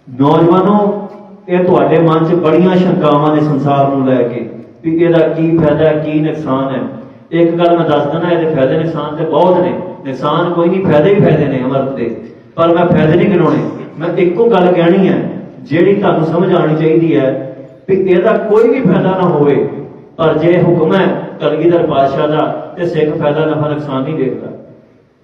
ਨੌਜਵਾਨੋ, ਇਹ ਤੁਹਾਡੇ ਮਨ 'ਚ ਬੜੀਆਂ ਸ਼ੰਕਾਵਾਂ ਨੇ ਸੰਸਾਰ ਨੂੰ ਲੈ ਕੇ ਵੀ ਇਹਦਾ ਕੀ ਫਾਇਦਾ ਹੈ, ਕੀ ਨੁਕਸਾਨ ਹੈ। ਇੱਕ ਗੱਲ ਮੈਂ ਦੱਸ ਦਿੰਦਾ, ਇਹਦੇ ਫਾਇਦੇ ਨੁਕਸਾਨ ਤੇ ਬਹੁਤ ਨੇ। ਨੁਕਸਾਨ ਕੋਈ ਨਹੀਂ, ਫਾਇਦੇ ਹੀ ਫਾਇਦੇ ਨੇ ਅੰਮ੍ਰਿਤ ਦੇ, ਪਰ ਮੈਂ ਫਾਇਦੇ ਨਹੀਂ ਗਿਣਾਉਣੇ। ਮੈਂ ਇੱਕੋ ਗੱਲ ਕਹਿਣੀ ਹੈ ਜਿਹੜੀ ਤੁਹਾਨੂੰ ਸਮਝ ਆਉਣੀ ਚਾਹੀਦੀ ਹੈ ਵੀ ਇਹਦਾ ਕੋਈ ਵੀ ਫਾਇਦਾ ਨਾ ਹੋਵੇ, ਪਰ ਜੇ ਹੁਕਮ ਹੈ ਕਲਗੀਧਰ ਪਾਤਸ਼ਾਹ ਦਾ ਤੇ ਸਿੱਖ ਫਾਇਦਾ ਨਫਾ ਨੁਕਸਾਨ ਨਹੀਂ ਦੇਖਦਾ।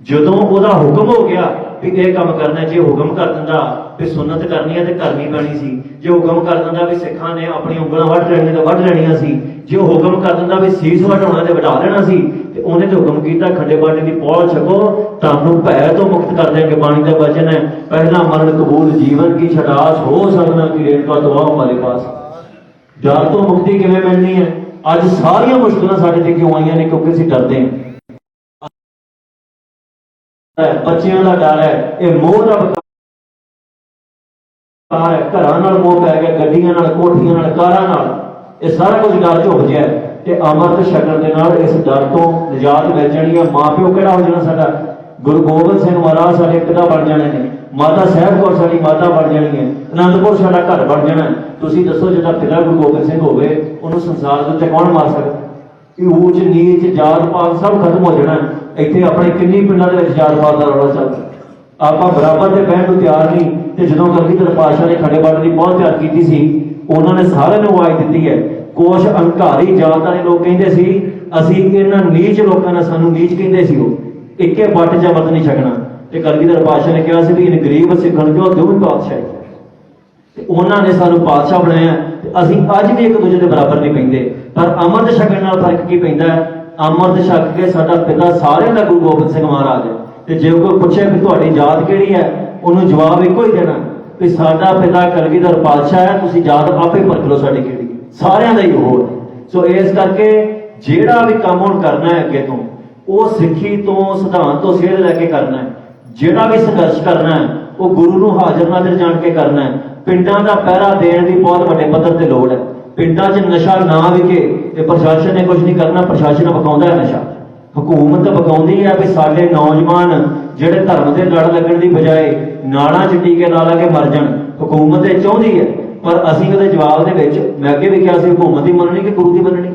ਜਦੋਂ ਉਹਦਾ ਹੁਕਮ ਹੋ ਗਿਆ ਵੀ ਇਹ ਕੰਮ ਕਰਨਾ, ਜੇ ਹੁਕਮ ਕਰ ਦਿੰਦਾ ਵੀ ਸੁਨਨਤ ਕਰਨੀ ਹੈ ਤੇ ਕਰਨੀ ਪੈਣੀ ਸੀ, ਜੇ ਹੁਕਮ ਕਰ ਦਿੰਦਾ ਵੀ ਸਿੱਖਾਂ ਨੇ ਆਪਣੀਆਂ ਉਂਗਲਾਂ ਵੱਢ ਲੈਣੀਆਂ ਤੇ ਵੱਢ ਲੈਣੀਆਂ ਸੀ, ਜੇ ਉਹ ਹੁਕਮ ਕਰ ਦਿੰਦਾ ਵੀ ਸੀਸ ਵਢਾਉਣਾ ਤੇ ਵਢਾ ਲੈਣਾ ਸੀ, ਤੇ ਉਹਨੇ ਤੇ ਹੁਕਮ ਕੀਤਾ ਖੰਡੇ ਬਾਟੇ ਦੀ ਪੌਲ ਛਕੋ, ਤੁਹਾਨੂੰ ਭੈ ਤੋਂ ਮੁਕਤ ਕਰ ਦੇਣਗੇ। ਬਾਣੀ ਦਾ ਵਚਨ ਹੈ, ਪਹਿਲਾ ਮਰਨ ਕਬੂਲ ਜੀਵਨ ਕੀ ਛਡਾਸ, ਹੋ ਸਕਣਾ ਕਿ ਰੇਣਕਾ ਦੁਆ ਹਮਾਰੇ ਪਾਸ। ਡਰ ਤੋਂ ਮੁਕਤੀ ਕਿਵੇਂ ਮਿਲਣੀ ਹੈ? ਅੱਜ ਸਾਰੀਆਂ ਮੁਸ਼ਕਲਾਂ ਸਾਡੇ ਤੇ ਕਿਉਂ ਆਈਆਂ ਨੇ? ਕਿਉਂਕਿ ਅਸੀਂ ਡਰਦੇ ਹਾਂ। ਬੱਚਿਆਂ ਦਾ ਡਰ ਹੈ, ਇਹ ਮੋਹ ਦਾ ਵਿਕਾਰ ਹੈ, ਘਰਾਂ ਨਾਲ ਮੋਹ ਪੈ ਗਿਆ, ਗੱਡੀਆਂ ਨਾਲ, ਕੋਠੀਆਂ ਨਾਲ, ਕਾਰਾਂ ਨਾਲ, ਇਹ ਸਾਰਾ ਕੁਝ ਡਰ ਝੁਕ ਗਿਆ ਤੇ ਅੰਮ੍ਰਿਤ ਛਕਣ ਦੇ ਨਾਲ ਇਸ ਡਰ ਤੋਂ ਨਿਜਾਤ ਮਿਲ ਜਾਣੀ ਹੈ। ਮਾਂ ਪਿਓ ਕਿਹੜਾ ਹੋ ਜਾਣਾ ਸਾਡਾ? ਗੁਰੂ ਗੋਬਿੰਦ ਸਿੰਘ ਮਹਾਰਾਜ ਸਾਡੇ ਪਿਤਾ ਬਣ ਜਾਣੇ ਨੇ, ਮਾਤਾ ਸਾਹਿਬ ਕੌਰ ਸਾਡੀ ਮਾਤਾ ਬਣ ਜਾਣੀ ਹੈ, ਅਨੰਦਪੁਰ ਸਾਡਾ ਘਰ ਬਣ ਜਾਣਾ। ਤੁਸੀਂ ਦੱਸੋ, ਜਿਹੜਾ ਪਿਤਾ ਗੁਰੂ ਗੋਬਿੰਦ ਸਿੰਘ ਹੋਵੇ ਉਹਨੂੰ ਸੰਸਾਰ ਦੇ ਉੱਤੇ ਕੌਣ ਮਾਰ ਸਕਦਾ? ਕਿ ਊਚ ਨੀਚ ਜਾਤ ਪਾਤ ਸਭ ਖਤਮ ਹੋ ਜਾਣਾ। ਇੱਥੇ ਆਪਣੇ ਕਿੰਨੀ ਪਿੰਡਾਂ ਦੇ ਵਿੱਚ ਜਾਤ ਪਾਤ ਦਾ ਰੌਲਾ ਚੱਲਦਾ, ਆਪਾਂ ਬਰਾਬਰ ਤੇ ਬਹਿਣ ਨੂੰ ਤਿਆਰ ਨਹੀਂ। ਤੇ ਜਦੋਂ ਕਲਗੀਧਰ ਪਾਤਸ਼ਾਹ ਨੇ ਖੰਡੇ ਬਾਟੇ ਦੀ ਬਹੁਤ ਤਿਆਰ ਕੀਤੀ ਸੀ, ਉਹਨਾਂ ਨੇ ਸਾਰਿਆਂ ਨੂੰ ਆਵਾਜ਼ ਦਿੱਤੀ ਹੈ। ਕੁਛ ਅਹੰਕਾਰੀ ਜਾਤ ਵਾਲੇ ਲੋਕ ਕਹਿੰਦੇ ਸੀ ਅਸੀਂ ਇਹਨਾਂ ਨੀਚ ਲੋਕਾਂ ਨਾਲ, ਸਾਨੂੰ ਨੀਚ ਕਹਿੰਦੇ ਸੀ, ਉਹ ਇੱਕੇ ਵੱਟ ਜਾਂ ਅੰਮ੍ਰਿਤ ਨਹੀਂ ਛਕਣਾ। ਤੇ ਕਲਗੀਧਰ ਪਾਤਸ਼ਾਹ ਨੇ ਕਿਹਾ ਸੀ ਵੀ ਇਹ ਗਰੀਬ ਸਿੱਖਣ ਕਿਉਂ ਦੋਵੇਂ ਪਾਤਸ਼ਾਹੀ, ਤੇ ਉਹਨਾਂ ਨੇ ਸਾਨੂੰ ਪਾਤਸ਼ਾਹ ਬਣਾਇਆ। ਤੇ ਅਸੀਂ ਅੱਜ ਵੀ ਇੱਕ ਦੂਜੇ ਦੇ ਬਰਾਬਰ ਨਹੀਂ ਪੈਂਦੇ, ਪਰ ਅੰਮ੍ਰਿਤ ਛਕਣ ਨਾਲ ਫਰਕ ਕੀ ਪੈਂਦਾ? ਅੰਮ੍ਰਿਤ ਛਕ ਕੇ ਸਾਡਾ ਪਿਤਾ ਸਾਰਿਆਂ ਦਾ ਗੁਰੂ ਗੋਬਿੰਦ ਸਿੰਘ ਮਹਾਰਾਜ ਹੈ। ਤੇ ਜੇ ਕੋਈ ਪੁੱਛੇ ਵੀ ਤੁਹਾਡੀ ਜਾਤ ਕਿਹੜੀ ਹੈ, ਉਹਨੂੰ ਜਵਾਬ ਇੱਕੋ ਹੀ ਦੇਣਾ ਵੀ ਸਾਡਾ ਪਿਤਾ ਕਲਗੀਧਰ ਪਾਤਸ਼ਾਹ ਹੈ, ਤੁਸੀਂ ਜਾਤ ਆਪੇ ਪਰਖ ਲਓ ਸਾਡੀ ਕਿਹੜੀ ਹੈ, ਸਾਰਿਆਂ ਦਾ ਹੀ ਉਹ ਹੈ। ਸੋ ਇਸ ਕਰਕੇ ਜਿਹੜਾ ਵੀ ਕੰਮ ਹੁਣ ਕਰਨਾ ਹੈ ਅੱਗੇ ਤੋਂ, ਉਹ ਸਿੱਖੀ ਤੋਂ, ਸਿਧਾਂਤ ਤੋਂ ਸੇਧ ਲੈ ਕੇ ਕਰਨਾ ਹੈ। ਜਿਹੜਾ ਵੀ ਸੰਘਰਸ਼ ਕਰਨਾ ਹੈ ਉਹ ਗੁਰੂ ਨੂੰ ਹਾਜ਼ਰ ਨਾਜ਼ਰ ਜਾਣ ਕੇ ਕਰਨਾ ਹੈ। ਪਿੰਡਾਂ ਦਾ ਪਹਿਰਾ ਦੇਣ ਦੀ ਬਹੁਤ ਵੱਡੇ ਪੱਧਰ ਤੇ ਲੋੜ ਹੈ। ਪਿੰਡਾਂ 'ਚ ਨਸ਼ਾ ਨਾ ਵਿਕੇ ਤੇ ਪ੍ਰਸ਼ਾਸਨ ਨੇ ਕੁਝ ਨਹੀਂ ਕਰਨਾ। ਪ੍ਰਸ਼ਾਸਨ ਵਿਕਾਉਂਦਾ ਹੈ ਨਸ਼ਾ, ਹਕੂਮਤ ਵਿਕਾਉਂਦੀ ਹੈ ਵੀ ਸਾਡੇ ਨੌਜਵਾਨ ਜਿਹੜੇ ਧਰਮ ਦੇ ਲੜ ਲੱਗਣ ਦੀ ਬਜਾਏ ਨਾਲਾਂ 'ਚ ਟੀਕੇ ਲਾ ਲਾ ਕੇ ਮਰ ਜਾਣ। ਹਕੂਮਤ ਇਹ ਚਾਹੁੰਦੀ ਹੈ, ਪਰ ਅਸੀਂ ਉਹਦੇ ਜਵਾਬ ਦੇ ਵਿੱਚ, ਮੈਂ ਅੱਗੇ ਵੀ ਕਿਹਾ ਸੀ, ਹਕੂਮਤ ਦੀ ਮੰਨਣੀ ਕਿ ਗੁਰੂ ਦੀ ਮੰਨਣੀ?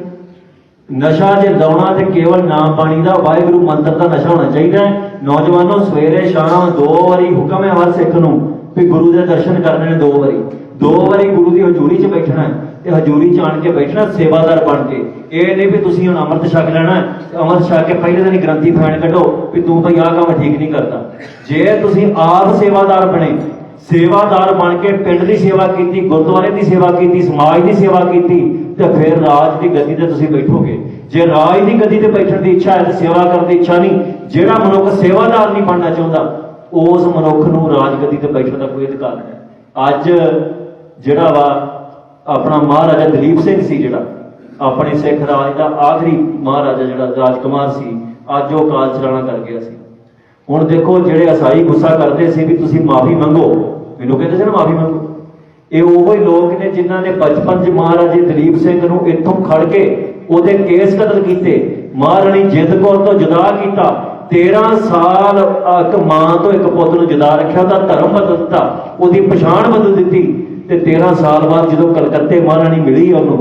ਨਸ਼ਾ ਜੇ ਲਾਉਣਾ ਤੇ ਕੇਵਲ ਨਾਮ ਬਾਣੀ ਦਾ, ਵਾਹਿਗੁਰੂ ਮੰਤਰ ਦਾ ਨਸ਼ਾ ਹੋਣਾ ਚਾਹੀਦਾ ਹੈ। ਨੌਜਵਾਨੋ, ਸਵੇਰੇ ਸ਼ਾਮ 2 ਵਾਰੀ ਹੁਕਮ ਹੈ ਹਰ ਸਿੱਖ ਨੂੰ ਵੀ ਗੁਰੂ ਦੇ ਦਰਸ਼ਨ ਕਰਨੇ ਨੇ। 2 ਵਾਰੀ ਗੁਰੂ ਦੀ ਹਜ਼ੂਰੀ 'ਚ ਬੈਠਣਾ ਹੈ ਤੇ ਹਜ਼ੂਰੀ 'ਚ ਆਣ ਕੇ ਬੈਠਣਾ ਸੇਵਾਦਾਰ ਬਣ ਕੇ। ਇਹ ਨਹੀਂ ਵੀ ਤੁਸੀਂ ਹੁਣ ਅੰਮ੍ਰਿਤ ਛਕ ਲੈਣਾ ਤੇ ਅੰਮ੍ਰਿਤ ਛਕ ਕੇ ਪਹਿਲੇ ਦਿਨ ਹੀ ਗ੍ਰੰਥੀ ਫੈਨ ਕੱਢੋ ਵੀ ਤੂੰ ਤਾਂ ਆਹ ਕੰਮ ਠੀਕ ਨਹੀਂ ਕਰਦਾ। ਜੇ ਤੁਸੀਂ ਆਪ ਸੇਵਾਦਾਰ ਬਣੇ, ਸੇਵਾਦਾਰ ਬਣ ਕੇ ਪਿੰਡ ਦੀ ਸੇਵਾ ਕੀਤੀ, ਗੁਰਦੁਆਰੇ ਦੀ ਸੇਵਾ ਕੀਤੀ, ਸਮਾਜ ਦੀ ਸੇਵਾ ਕੀਤੀ, ਤੇ ਫਿਰ ਰਾਜ ਦੀ ਗੱਦੀ ਤੇ ਤੁਸੀਂ ਬੈਠੋਗੇ। ਜੇ ਰਾਜ ਦੀ ਗੱਦੀ ਤੇ ਬੈਠਣ ਦੀ ਇੱਛਾ ਹੈ ਤੇ ਸੇਵਾ ਕਰਨ ਦੀ ਇੱਛਾ ਨਹੀਂ, ਜਿਹੜਾ ਮਨੁੱਖ ਸੇਵਾਦਾਰ ਨਹੀਂ ਬਣਨਾ ਚਾਹੁੰਦਾ ਉਸ ਮਨੁੱਖ ਨੂੰ ਰਾਜ ਗੱਦੀ ਤੇ ਬੈਠਣ ਦਾ ਕੋਈ ਅਧਿਕਾਰ ਨਹੀਂ। ਅੱਜ ਜਿਹੜਾ ਵਾ ਆਪਣਾ ਮਹਾਰਾਜਾ ਦਲੀਪ ਸਿੰਘ ਸੀ, ਜਿਹੜਾ ਆਪਣੇ ਸਿੱਖ ਰਾਜ ਦਾ ਆਖਰੀ ਮਹਾਰਾਜਾ ਜਿਹੜਾ ਰਾਜਕੁਮਾਰ ਸੀ, ਅੱਜ ਉਹ ਕਾਲ ਚਲਾਣਾ ਕਰ ਗਿਆ ਸੀ। ਹੁਣ ਦੇਖੋ, ਜਿਹੜੇ ਅਸਾਈ ਗੁੱਸਾ ਕਰਦੇ ਸੀ ਵੀ ਤੁਸੀਂ ਮਾਫੀ ਮੰਗੋ, ਮੈਨੂੰ ਕਹਿੰਦੇ ਸੀ ਨਾ ਮਾਫੀ ਮੰਗੋ, ਇਹ ਉਹ ਹੀ ਲੋਕ ਨੇ ਜਿਨ੍ਹਾਂ ਨੇ ਬਚਪਨ 'ਚ ਮਹਾਰਾਜੇ ਦਲੀਪ ਸਿੰਘ ਨੂੰ ਇੱਥੋਂ ਖੜ ਕੇ ਉਹਦੇ ਕੇਸ ਕਤਲ ਕੀਤੇ, ਮਹਾਰਾਣੀ ਜਿੰਦ ਕੌਰ ਤੋਂ ਜੁਦਾ ਕੀਤਾ, 13 ਸਾਲ ਇੱਕ ਮਾਂ ਤੋਂ ਇੱਕ ਪੁੱਤ ਨੂੰ ਜੁਦਾ ਰੱਖਿਆ, ਉਹਦਾ ਧਰਮ ਬਦਲ ਦਿੱਤਾ, ਉਹਦੀ ਪਛਾਣ ਬਦਲ ਦਿੱਤੀ। ਤੇ 13 ਸਾਲ ਬਾਅਦ ਜਦੋਂ ਕਲਕੱਤੇ ਮਹਾਰਾਣੀ ਮਿਲੀ ਉਹਨੂੰ,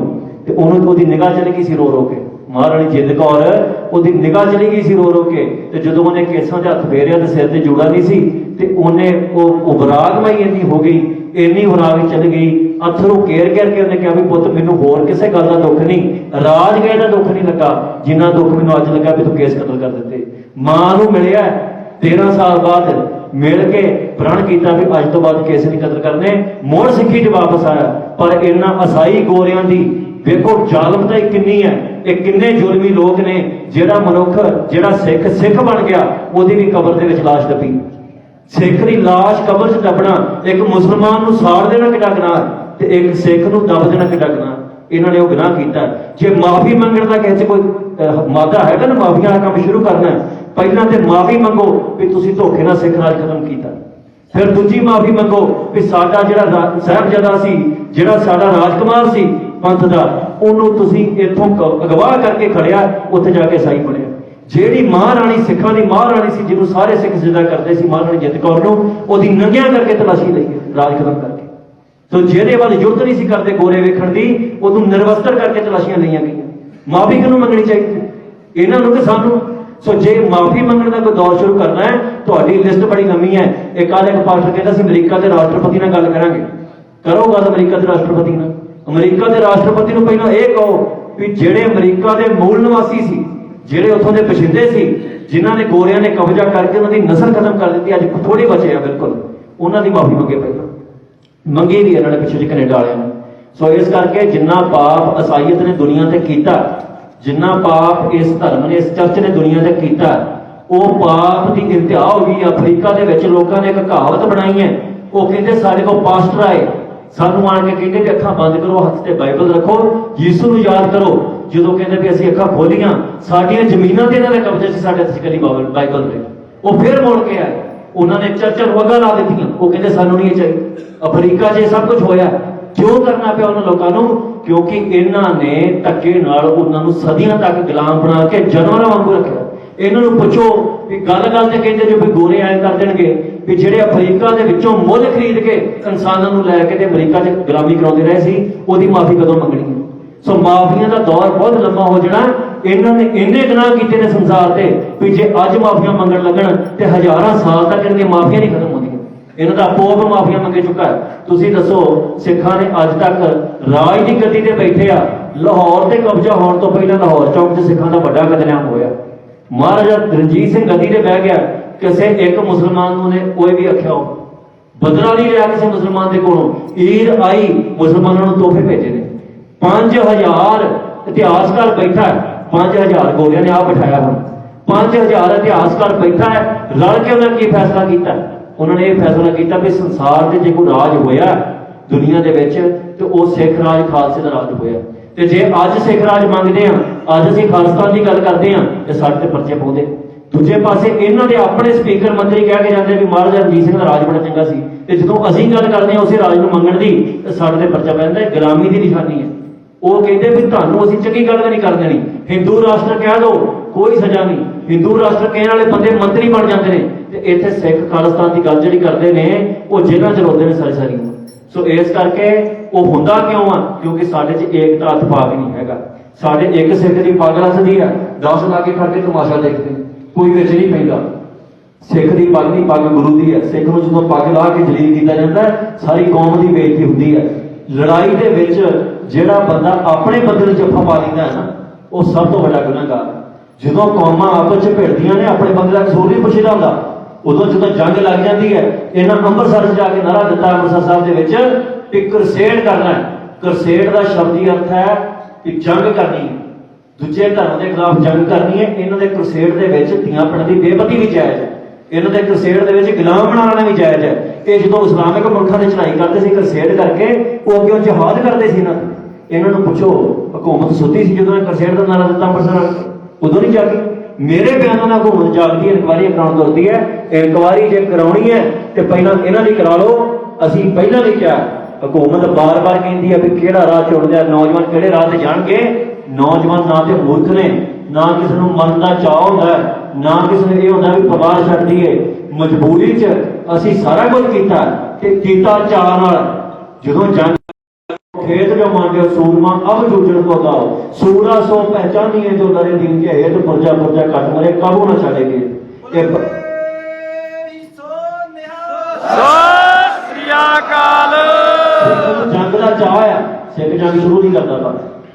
ਤੇ ਉਹਨੂੰ ਉਹਦੀ ਨਿਗਾਹ ਚਲੀ ਗਈ ਸੀ ਰੋ ਰੋ ਕੇ। ਮਹਾਰਾਣੀ ਜਿੰਦ ਕੌਰ, ਉਹਦੀ ਨਿਗਾਹ ਚਲੀ ਗਈ ਸੀ ਰੋ ਰੋ ਕੇ। ਤੇ ਜਦੋਂ ਉਹਨੇ ਕੇਸਾਂ 'ਚ ਹੱਥ ਫੇਰਿਆ ਤੇ ਸਿਰ ਤੇ ਜੂੜਾ ਨਹੀਂ ਸੀ, ਤੇ ਉਹਨੇ ਉਹ ਵਿਰਾਗਮਈ ਇੰਨੀ ਹੋ ਗਈ, ਇੰਨੀ ਵਿਰਾਗ ਚਲੀ ਗਈ, ਅਥਰੂ ਘੇਰ ਘੇਰ ਕੇ ਉਹਨੇ ਕਿਹਾ ਵੀ ਪੁੱਤ ਮੈਨੂੰ ਹੋਰ ਕਿਸੇ ਗੱਲ ਦਾ ਦੁੱਖ ਨਹੀਂ, ਰਾਜ ਗਏ ਦਾ ਦੁੱਖ ਨਹੀਂ ਲੱਗਾ ਜਿੰਨਾ ਦੁੱਖ ਮੈਨੂੰ ਅੱਜ ਲੱਗਾ ਵੀ ਤੂੰ ਕੇਸ ਕਤਲ ਕਰ ਦਿੱਤੇ। ਮਾਂ ਨੂੰ ਮਿਲਿਆ 13 ਸਾਲ ਬਾਅਦ, ਮਿਲ ਕੇ ਪ੍ਰਣ ਕੀਤਾ ਵੀ ਅੱਜ ਤੋਂ ਬਾਅਦ ਕੇਸ ਨਹੀਂ ਕਤਲ ਕਰਨੇ, ਮੁੜ ਸਿੱਖੀ 'ਚ ਵਾਪਸ ਆਇਆ। ਪਰ ਇਹਨਾਂ ਅਸਾਈ ਗੋਰਿਆਂ ਦੀ ਵੇਖੋ ਜ਼ਾਲਮਤਾ ਕਿੰਨੀ ਹੈ, ਇਹ ਕਿੰਨੇ ਜ਼ੁਲਮੀ ਲੋਕ ਨੇ। ਜਿਹੜਾ ਮਨੁੱਖ, ਜਿਹੜਾ ਸਿੱਖ ਬਣ ਗਿਆ, ਉਹਦੀ ਵੀ ਕਬਰ ਦੇ ਵਿੱਚ ਲਾਸ਼ ਦੱਬੀ। ਸਿੱਖ ਦੀ ਲਾਸ਼ ਕਬਰ 'ਚ ਦੱਬਣਾ, ਇੱਕ ਮੁਸਲਮਾਨ ਨੂੰ ਸਾੜ ਦੇਣਾ ਕਿੱਡਾ ਗੁਨਾਹ ਹੈ, ਤੇ ਇੱਕ ਸਿੱਖ ਨੂੰ ਦੱਬ ਦੇਣਾ ਕਿੱਡਾ ਗੁਨਾਹ। ਇਹਨਾਂ ਨੇ ਉਹ ਗੁਨਾਹ ਕੀਤਾ। ਜੇ ਮਾਫੀ ਮੰਗਣ ਦਾ ਕਿਸੇ 'ਚ ਕੋਈ ਮਾਦਾ ਹੈਗਾ ਨਾ, ਮਾਫੀਆਂ ਵਾਲਾ ਕੰਮ ਸ਼ੁਰੂ ਕਰਨਾ, ਪਹਿਲਾਂ ਤੇ ਮਾਫੀ ਮੰਗੋ ਵੀ ਤੁਸੀਂ ਧੋਖੇ ਨਾਲ ਸਿੱਖ ਰਾਜ ਖਤਮ ਕੀਤਾ। फिर दूजी माफी मंगो भी साडा जिहड़ा साहिबजादा सी, जिहड़ा साडा राजकुमार सी पंथ दा, ਉਹਨੂੰ ਤੁਸੀਂ ਇੱਥੋਂ ਅਗਵਾ ਕਰਕੇ ਖੜਿਆ, ਉੱਥੇ ਜਾ ਕੇ ਸਾਈ ਬਣਿਆ। ਜਿਹੜੀ ਮਹਾਰਾਣੀ ਸਿੱਖਾਂ ਦੀ ਮਹਾਰਾਣੀ ਸੀ, ਜਿਹਨੂੰ ਸਾਰੇ ਸਿੱਖ ਸਜਦਾ ਕਰਦੇ ਸੀ, ਮਹਾਰਾਣੀ ਜਿੱਤ ਕੌਰ ਨੂੰ, ਉਹਦੀ ਨੰਗਿਆਂ ਕਰਕੇ ਤਲਾਸ਼ੀ ਲਈ ਰਾਜ ਖਤਮ ਕਰਕੇ। ਸੋ ਜਿਹਦੇ ਵੱਲ ਯੁੱਧ ਨਹੀਂ ਸੀ ਕਰਦੇ ਗੋਰੇ ਵੇਖਣ ਦੀ, ਉਹਨੂੰ ਨਿਰਵਸਤਰ ਕਰਕੇ ਤਲਾਸ਼ੀਆਂ ਲਈਆਂ ਗਈਆਂ। ਮਾਫੀ ਕਿਹਨੂੰ ਮੰਗਣੀ ਚਾਹੀਦੀ? ਇਹਨਾਂ ਨੂੰ ਕਿ ਸਾਨੂੰ? ਸੋ ਜੇ ਮਾਫੀ ਮੰਗਣ ਦਾ ਕੋਈ ਦੌਰ ਸ਼ੁਰੂ ਕਰਨਾ ਹੈ, ਤੁਹਾਡੀ ਲਿਸਟ ਬੜੀ ਲੰਮੀ ਹੈ। ਇੱਕ ਪਾਸਟਰ ਕਹਿੰਦਾ ਸੀ ਅਮਰੀਕਾ ਦੇ ਰਾਸ਼ਟਰਪਤੀ ਨਾਲ ਗੱਲ ਕਰਾਂਗੇ। ਕਰੋ ਗੱਲ ਅਮਰੀਕਾ ਦੇ ਰਾਸ਼ਟਰਪਤੀ ਨਾਲ। ਅਮਰੀਕਾ ਦੇ ਰਾਸ਼ਟਰਪਤੀ ਨੂੰ ਪਹਿਲਾਂ ਇਹ ਕਹੋ ਵੀ ਜਿਹੜੇ ਅਮਰੀਕਾ ਦੇ ਮੂਲ ਨਿਵਾਸੀ ਸੀ, ਜਿਹੜੇ ਉੱਥੋਂ ਦੇ ਬਸ਼ਿੰਦੇ ਸੀ, ਜਿਨ੍ਹਾਂ ਨੇ ਗੋਰਿਆਂ ਨੇ ਕਬਜ਼ਾ ਕਰਕੇ ਉਹਨਾਂ ਦੀ ਨਸਲ ਖਤਮ ਕਰ ਦਿੱਤੀ, ਅੱਜ ਥੋੜੇ ਬਚੇ ਆ ਬਿਲਕੁਲ, ਉਹਨਾਂ ਦੀ ਮਾਫੀ ਮੰਗੇ ਪਹਿਲਾਂ। ਮੰਗੀ ਵੀ ਇਹਨਾਂ ਨੇ ਪਿੱਛੇ ਜਿਹੇ ਕੈਨੇਡਾ ਵਾਲਿਆਂ ਨੇ। ਸੋ ਇਸ ਕਰਕੇ ਜਿੰਨਾ ਪਾਪ ਈਸਾਈਅਤ ਨੇ ਦੁਨੀਆ ਤੇ ਕੀਤਾ, ਜਿੰਨਾ ਪਾਪ ਇਸ ਧਰਮ ਨੇ, ਇਸ ਚਰਚ ਨੇ ਦੁਨੀਆ ਤੇ ਕੀਤਾ, ਉਹ ਪਾਪ ਦੀ ਇੰਤਹਾ ਹੋ ਗਈ। ਅਫਰੀਕਾ ਦੇ ਵਿੱਚ ਲੋਕਾਂ ਨੇ ਇੱਕ ਕਹਾਵਤ ਬਣਾਈ ਹੈ, ਉਹ ਕਹਿੰਦੇ ਸਾਡੇ ਕੋਲ ਪਾਸਟਰ ਆਏ, ਸਾਨੂੰ ਆਣ ਕੇ ਕਹਿੰਦੇ ਵੀ ਅੱਖਾਂ ਬੰਦ ਕਰੋ, ਹੱਥ ਤੇ ਬਾਈਬਲ ਰੱਖੋ, ਯੀਸ਼ੂ ਨੂੰ ਯਾਦ ਕਰੋ। ਜਦੋਂ ਕਹਿੰਦੇ ਵੀ ਅਸੀਂ ਅੱਖਾਂ ਖੋਲੀਆਂ, ਸਾਡੀਆਂ ਜ਼ਮੀਨਾਂ ਤੇ ਇਹਨਾਂ ਦੇ ਕਬਜ਼ੇ 'ਚ ਸਾਡੇ ਹੱਥ 'ਚ ਕੱਲੀ ਬਾਈਬਲ ਨੇ। ਉਹ ਫਿਰ ਮੁੜ ਕੇ ਆਏ, ਉਹਨਾਂ ਨੇ ਚਰਚਾਂ ਵਗਾ ਲਾ ਦਿੱਤੀਆਂ। ਉਹ ਕਹਿੰਦੇ ਸਾਨੂੰ ਨਹੀਂ ਇਹ ਚਾਹੀਦਾ। ਅਫਰੀਕਾ 'ਚ ਸਭ ਕੁਝ ਹੋਇਆ, ਕਿਉਂ ਕਰਨਾ ਪਿਆ ਉਹਨਾਂ ਲੋਕਾਂ ਨੂੰ? ਕਿਉਂਕਿ ਇਹਨਾਂ ਨੇ ਧੱਕੇ ਨਾਲ ਉਹਨਾਂ ਨੂੰ ਸਦੀਆਂ ਤੱਕ ਗੁਲਾਮ ਬਣਾ ਕੇ ਜਾਨਵਰਾਂ ਵਾਂਗੂ ਰੱਖਿਆ। ਇਹਨਾਂ ਨੂੰ ਪੁੱਛੋ ਵੀ ਗੱਲ ਤੇ ਕਹਿੰਦੇ ਜੋ ਵੀ ਗੋਰੇ ਆਏ ਕਰ ਦੇਣਗੇ, ਵੀ ਜਿਹੜੇ ਅਫਰੀਕਾ ਦੇ ਵਿੱਚੋਂ ਮੁੱਲ ਖਰੀਦ ਕੇ ਇਨਸਾਨਾਂ ਨੂੰ ਲੈ ਕੇ ਤੇ ਅਮਰੀਕਾ 'ਚ ਗੁਲਾਮੀ ਕਰਾਉਂਦੇ ਰਹੇ ਸੀ, ਉਹਦੀ ਮਾਫੀ ਕਦੋਂ ਮੰਗਣੀ ਹੈ? ਸੋ ਮਾਫੀਆਂ ਦਾ ਦੌਰ ਬਹੁਤ ਲੰਮਾ ਹੋ ਜਾਣਾ। ਇਹਨਾਂ ਨੇ ਇੰਨੇ ਗੁਨਾਹ ਕੀਤੇ ਨੇ ਸੰਸਾਰ ਤੇ ਵੀ ਜੇ ਅੱਜ ਮਾਫੀਆਂ ਮੰਗਣ ਲੱਗਣ ਤੇ ਹਜ਼ਾਰਾਂ ਸਾਲ ਤੱਕ ਇਹਨਾਂ ਦੀਆਂ ਮਾਫੀਆਂ ਨਹੀਂ ਖਤਮ ਹੁੰਦੀਆਂ। ਇਹਨਾਂ ਦਾ ਪੋਪ ਮਾਫੀਆਂ ਮੰਗੇ ਚੁੱਕਾ ਹੈ। ਤੁਸੀਂ ਦੱਸੋ, ਸਿੱਖਾਂ ਨੇ ਅੱਜ ਤੱਕ ਰਾਜ ਦੀ ਗੱਦੀ ਤੇ ਬੈਠੇ ਆ। ਲਾਹੌਰ ਤੇ ਕਬਜ਼ਾ ਹੋਣ ਤੋਂ ਪਹਿਲਾਂ ਲਾਹੌਰ ਚੌਕ 'ਚ ਸਿੱਖਾਂ ਦਾ ਵੱਡਾ ਕਤਲੇਆਮ ਹੋਇਆ। ਮਹਾਰਾਜਾ ਰਣਜੀਤ ਸਿੰਘ ਗੱਦੀ ਤੇ ਬਹਿ ਗਿਆ, ਕਿਸੇ ਇੱਕ ਮੁਸਲਮਾਨ ਨੂੰ ਨੇ ਕੋਈ ਵੀ ਆਖਿਆ ਬਦਲਾ ਨਹੀਂ ਲਿਆ ਕਿਸੇ ਮੁਸਲਮਾਨ ਦੇ ਕੋਲੋਂ। ਈਦ ਆਈ, ਮੁਸਲਮਾਨਾਂ ਨੂੰ ਤੋਹਫੇ ਭੇਜੇ ਨੇ। 5000 ਇਤਿਹਾਸਕਾਰ ਬੈਠਾ ਹੈ, 5000 ਗੋਰਿਆਂ ਨੇ ਆਪ ਬਿਠਾਇਆ ਹੁਣ, 5000 ਇਤਿਹਾਸਕਾਰ ਬੈਠਾ ਹੈ। ਰਲ ਕੇ ਉਹਨਾਂ ਨੇ ਕੀ ਫੈਸਲਾ ਕੀਤਾ? ਉਹਨਾਂ ਨੇ ਇਹ ਫੈਸਲਾ ਕੀਤਾ ਵੀ ਸੰਸਾਰ ਦੇ ਜੇ ਕੋਈ ਰਾਜ ਹੋਇਆ ਦੁਨੀਆ ਦੇ ਵਿੱਚ ਤੇ ਉਹ ਸਿੱਖ ਰਾਜ, ਖਾਲਸੇ ਦਾ ਰਾਜ ਹੋਇਆ। ਤੇ ਜੇ ਅੱਜ ਸਿੱਖ ਰਾਜ ਮੰਗਦੇ ਆ, ਅੱਜ ਅਸੀਂ ਖਾਲਿਸਤਾਨ ਦੀ ਗੱਲ ਕਰਦੇ ਆ, ਤੇ ਸਾਡੇ ਤੇ ਪਰਚੇ ਪਾਉਂਦੇ। ਦੂਜੇ ਪਾਸੇ ਇਹਨਾਂ ਦੇ ਆਪਣੇ ਸਪੀਕਰ ਮੰਤਰੀ ਕਹਿ ਕੇ ਜਾਂਦੇ ਵੀ ਮਹਾਰਾਜਾ ਰਣਜੀਤ ਸਿੰਘ ਦਾ ਰਾਜ ਬੜਾ ਚੰਗਾ ਸੀ, ਤੇ ਜਦੋਂ ਅਸੀਂ ਗੱਲ ਕਰਦੇ ਆ ਉਸੇ ਰਾਜ ਨੂੰ ਮੰਗਣ ਦੀ, ਤੇ ਸਾਡੇ ਤੇ ਪਰਚਾ ਪੈਂਦਾ। ਇਹ ਗੁਲਾਮੀ ਦੀ ਨਿਸ਼ਾਨੀ ਹੈ। ਉਹ ਕਹਿੰਦੇ ਵੀ ਤੁਹਾਨੂੰ ਅਸੀਂ ਚੰਗੀ ਗੱਲ ਨਹੀਂ ਕਰ ਦੇਣੀ, ਹਿੰਦੂ ਰਾਸ਼ਟਰ ਕਹਿ ਦੋ ਕੋਈ ਸਜ਼ਾ ਨਹੀਂ। ਹਿੰਦੂ ਰਾਸ਼ਟਰ ਕਹਿਣ ਵਾਲੇ ਬੰਦੇ ਮੰਤਰੀ ਬਣ ਜਾਂਦੇ ਨੇ, ਤੇ ਇੱਥੇ ਸਿੱਖ ਖਾਲਿਸਤਾਨ ਦੀ ਗੱਲ ਜਿਹੜੀ ਕਰਦੇ ਨੇ ਉਹ ਜੇਲ੍ਹਾਂ 'ਚ ਰੋਂਦੇ ਨੇ ਸਾਰੀ ਉਮਰ। ਸੋ ਇਸ ਕਰਕੇ ਉਹ ਹੁੰਦਾ ਕਿਉਂ ਆ? ਕਿਉਂਕਿ ਸਾਡੇ 'ਚ ਏਕਤਾ ਇਤਫਾਕ ਨਹੀਂ ਹੈਗਾ। ਸਾਡੇ ਇੱਕ ਸਿੱਖ ਦੀ ਪੱਗ ਲੱਥਦੀ ਆ, 10 ਲਾ ਕੇ ਖੜ ਕੇ ਤਮਾਸ਼ਾ ਦੇਖਦੇ, ਕੋਈ ਵਿੱਚ ਨਹੀਂ ਪੈਂਦਾ। ਸਿੱਖ ਦੀ ਪੱਗ ਨਹੀਂ, ਪੱਗ ਗੁਰੂ ਦੀ ਹੈ। ਸਿੱਖ ਨੂੰ ਜਦੋਂ ਪੱਗ ਲਾ ਕੇ ਜਲੀਲ ਕੀਤਾ ਜਾਂਦਾ, ਸਾਰੀ ਕੌਮ ਦੀ ਬੇਇੱਜ਼ਤੀ ਹੁੰਦੀ ਹੈ। ਲੜਾਈ ਦੇ ਵਿੱਚ ਜਿਹੜਾ ਬੰਦਾ ਆਪਣੇ ਬੰਦੇ ਨੂੰ ਜੱਫਾ ਪਾ ਲੈਂਦਾ ਹੈ ਨਾ, ਉਹ ਸਭ ਤੋਂ ਵੱਡਾ ਗੁਨਾਹਗਾਰ। ਜਦੋਂ ਕੌਮਾਂ ਆਪਸ 'ਚ ਭਿੜਦੀਆਂ ਨੇ, ਆਪਣੇ ਬੰਦੇ ਦਾ ਕਸੂਰ ਨਹੀਂ ਪੁੱਛੀਦਾ ਹੁੰਦਾ। ਉਦੋਂ ਜਦੋਂ ਜੰਗ ਲੱਗ ਜਾਂਦੀ ਹੈ, ਇਹਨਾਂ ਅੰਮ੍ਰਿਤਸਰ 'ਚ ਜਾ ਕੇ ਨਾਰਾ ਦਿੱਤਾ ਅੰਮ੍ਰਿਤਸਰ ਸਾਹਿਬ ਦੇ ਵਿੱਚ ਕਿ ਕਰਸੇਡ ਕਰਨਾ ਹੈ। ਕਰਸੇਡ ਦਾ ਸ਼ਬਦੀ ਅਰਥ ਹੈ ਕਿ ਜੰਗ ਕਰਨੀ, ਦੂਜੇ ਧਰਮ ਦੇ ਖਿਲਾਫ ਜੰਗ ਕਰਨੀ ਹੈ। ਇਹਨਾਂ ਦੇ ਕਰਸੇਡ ਦੇ ਵਿੱਚ ਧੀਆਂ ਭੈਣਾਂ ਦੀ ਬੇਪਤੀ ਵੀ ਜਾਇਜ਼ ਹੈ। ਇਹਨਾਂ ਦੇ ਕਰਸੇਡ ਦੇ ਵਿੱਚ ਗੁਲਾਮ ਬਣਾਉਣਾ ਵੀ ਜਾਇਜ਼ ਹੈ। ਇਹ ਜਦੋਂ ਇਸਲਾਮਿਕ ਮੁਲਕਾਂ ਦੀ ਚੜ੍ਹਾਈ ਕਰਦੇ ਸੀ ਕਰਸੇਡ ਕਰਕੇ, ਉਹ ਅੱਗੇ ਜਿਹਾਦ ਕਰਦੇ ਸੀ। ਇਹਨਾਂ ਨੂੰ ਪੁੱਛੋ, ਹਕੂਮਤ ਸੁੱਤੀ ਸੀ ਜਦੋਂ ਕਰਸੇਡ ਦਾ ਨਾਰਾ ਦਿੱਤਾ ਅੰਮ੍ਰਿਤਸਰ? ਉਦੋਂ ਨਹੀਂ ਜਾਗੀ। ਮੇਰੇ ਬਿਆਨਾਂ ਨਾਲ ਹਕੂਮਤ ਜਾਗਦੀ ਹੈ, ਇਨਕੁਆਇਰੀ ਕਰਾਉਣ ਤੁਰਦੀ ਹੈ। ਇਨਕੁਆਇਰੀ ਜੇ ਕਰਾਉਣੀ ਹੈ ਤੇ ਪਹਿਲਾਂ ਇਹਨਾਂ ਦੀ ਕਰਾ ਲਓ। ਅਸੀਂ ਪਹਿਲਾਂ ਵੀ ਕਿਹਾ, ਹਕੂਮਤ ਬਾਰ-ਬਾਰ ਕਹਿੰਦੀ ਹੈ ਵੀ ਕਿਹੜਾ ਰਾਹ ਚੁਣਦੇ ਆ ਨੌਜਵਾਨ, ਕਿਹੜੇ ਰਾਹ ਤੇ ਜਾਣਗੇ। ਨੌਜਵਾਨ ਨਾ ਤੇ ਮੂਰਖ ਨੇ, ਨਾ ਕਿਸੇ ਨੂੰ ਮਰਨ ਦਾ ਚਾਅ ਹੁੰਦਾ, ਨਾ ਕਿਸੇ ਨੂੰ ਇਹ ਹੁੰਦਾ ਵੀ ਪਰਿਵਾਰ ਛੱਡ ਦਈਏ। ਮਜਬੂਰੀ 'ਚ ਅਸੀਂ ਸਾਰਾ ਕੁਝ ਕੀਤਾ ਤੇ ਕੀਤਾ ਚਾਅ ਨਾਲ। ਜਦੋਂ ਜੰਗ खेत जो मांगे सूरमा अब जूझण को दाओ, सूरा सो पहचानी है जो लरे दिन के हेत पुरजा पुरजा कट मरे काबू न छाड़ेगे। जंग का चाह है, सिख जंग शुरू नहीं करता था।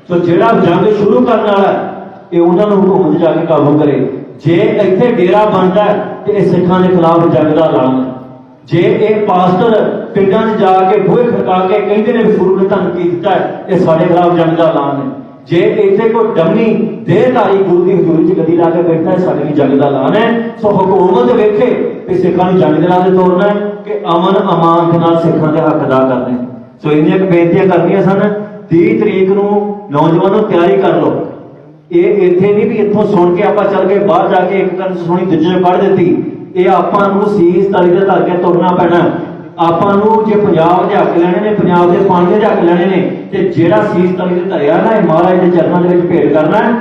तो जेड़ा जंग शुरू करने वाला है उन्होंने हुकूमत जाके काबू करे। जे इत्थे डेरा बनता है तो सिखां के खिलाफ जंग का ऐलान है। जे एक पास्टर पिंडां 'ਚ जा के बूहे खड़का के कहते ने गुरु ने धन की दिता है, ये साडे खिलाफ जंग का ऐलान है। जे इत्थे कोई डमी देहधारी गुरु की हजूरी 'ਚ गद्दी ला के बैठा है, साडे भी जंग का ऐलान है। सो हुकूमत वेखे कि सिखां नूं जंग दे नाल तोड़ना है कि अमन अमान दे नाल सिखां दे हक अदा करने। सो इन्नियां बेनतियां करनियां सन। 30 तरीक नूं नौजवानों तैयारी कर लो। ये इत्थे नहीं भी इत्थों सुन के आपां चल के बाहर जाके एक गल सुनी दूजे पढ़ दी। ਇਹ ਆਪਾਂ ਨੂੰ ਸੀਸ ਤਲੀ ਦੇ ਧਰ ਕੇ ਤੁਰਨਾ ਪੈਣਾ। ਆਪਾਂ ਨੂੰ ਜੇ ਪੰਜਾਬ ਦੇ ਹੱਕ ਲੈਣੇ ਨੇ, ਪੰਜਾਬ ਦੇ ਪਾਣੀ ਦੇ ਹੱਕ ਲੈਣੇ ਨੇ, ਤੇ ਜਿਹੜਾ ਸੀਸ ਤਲੀ ਦੇ ਧਰਿਆ ਨਾ, ਇਹ ਮਹਾਰਾਜ ਦੇ ਚਰਨਾਂ ਦੇ ਵਿੱਚ ਭੇਟ ਕਰਨਾ ਹੈ।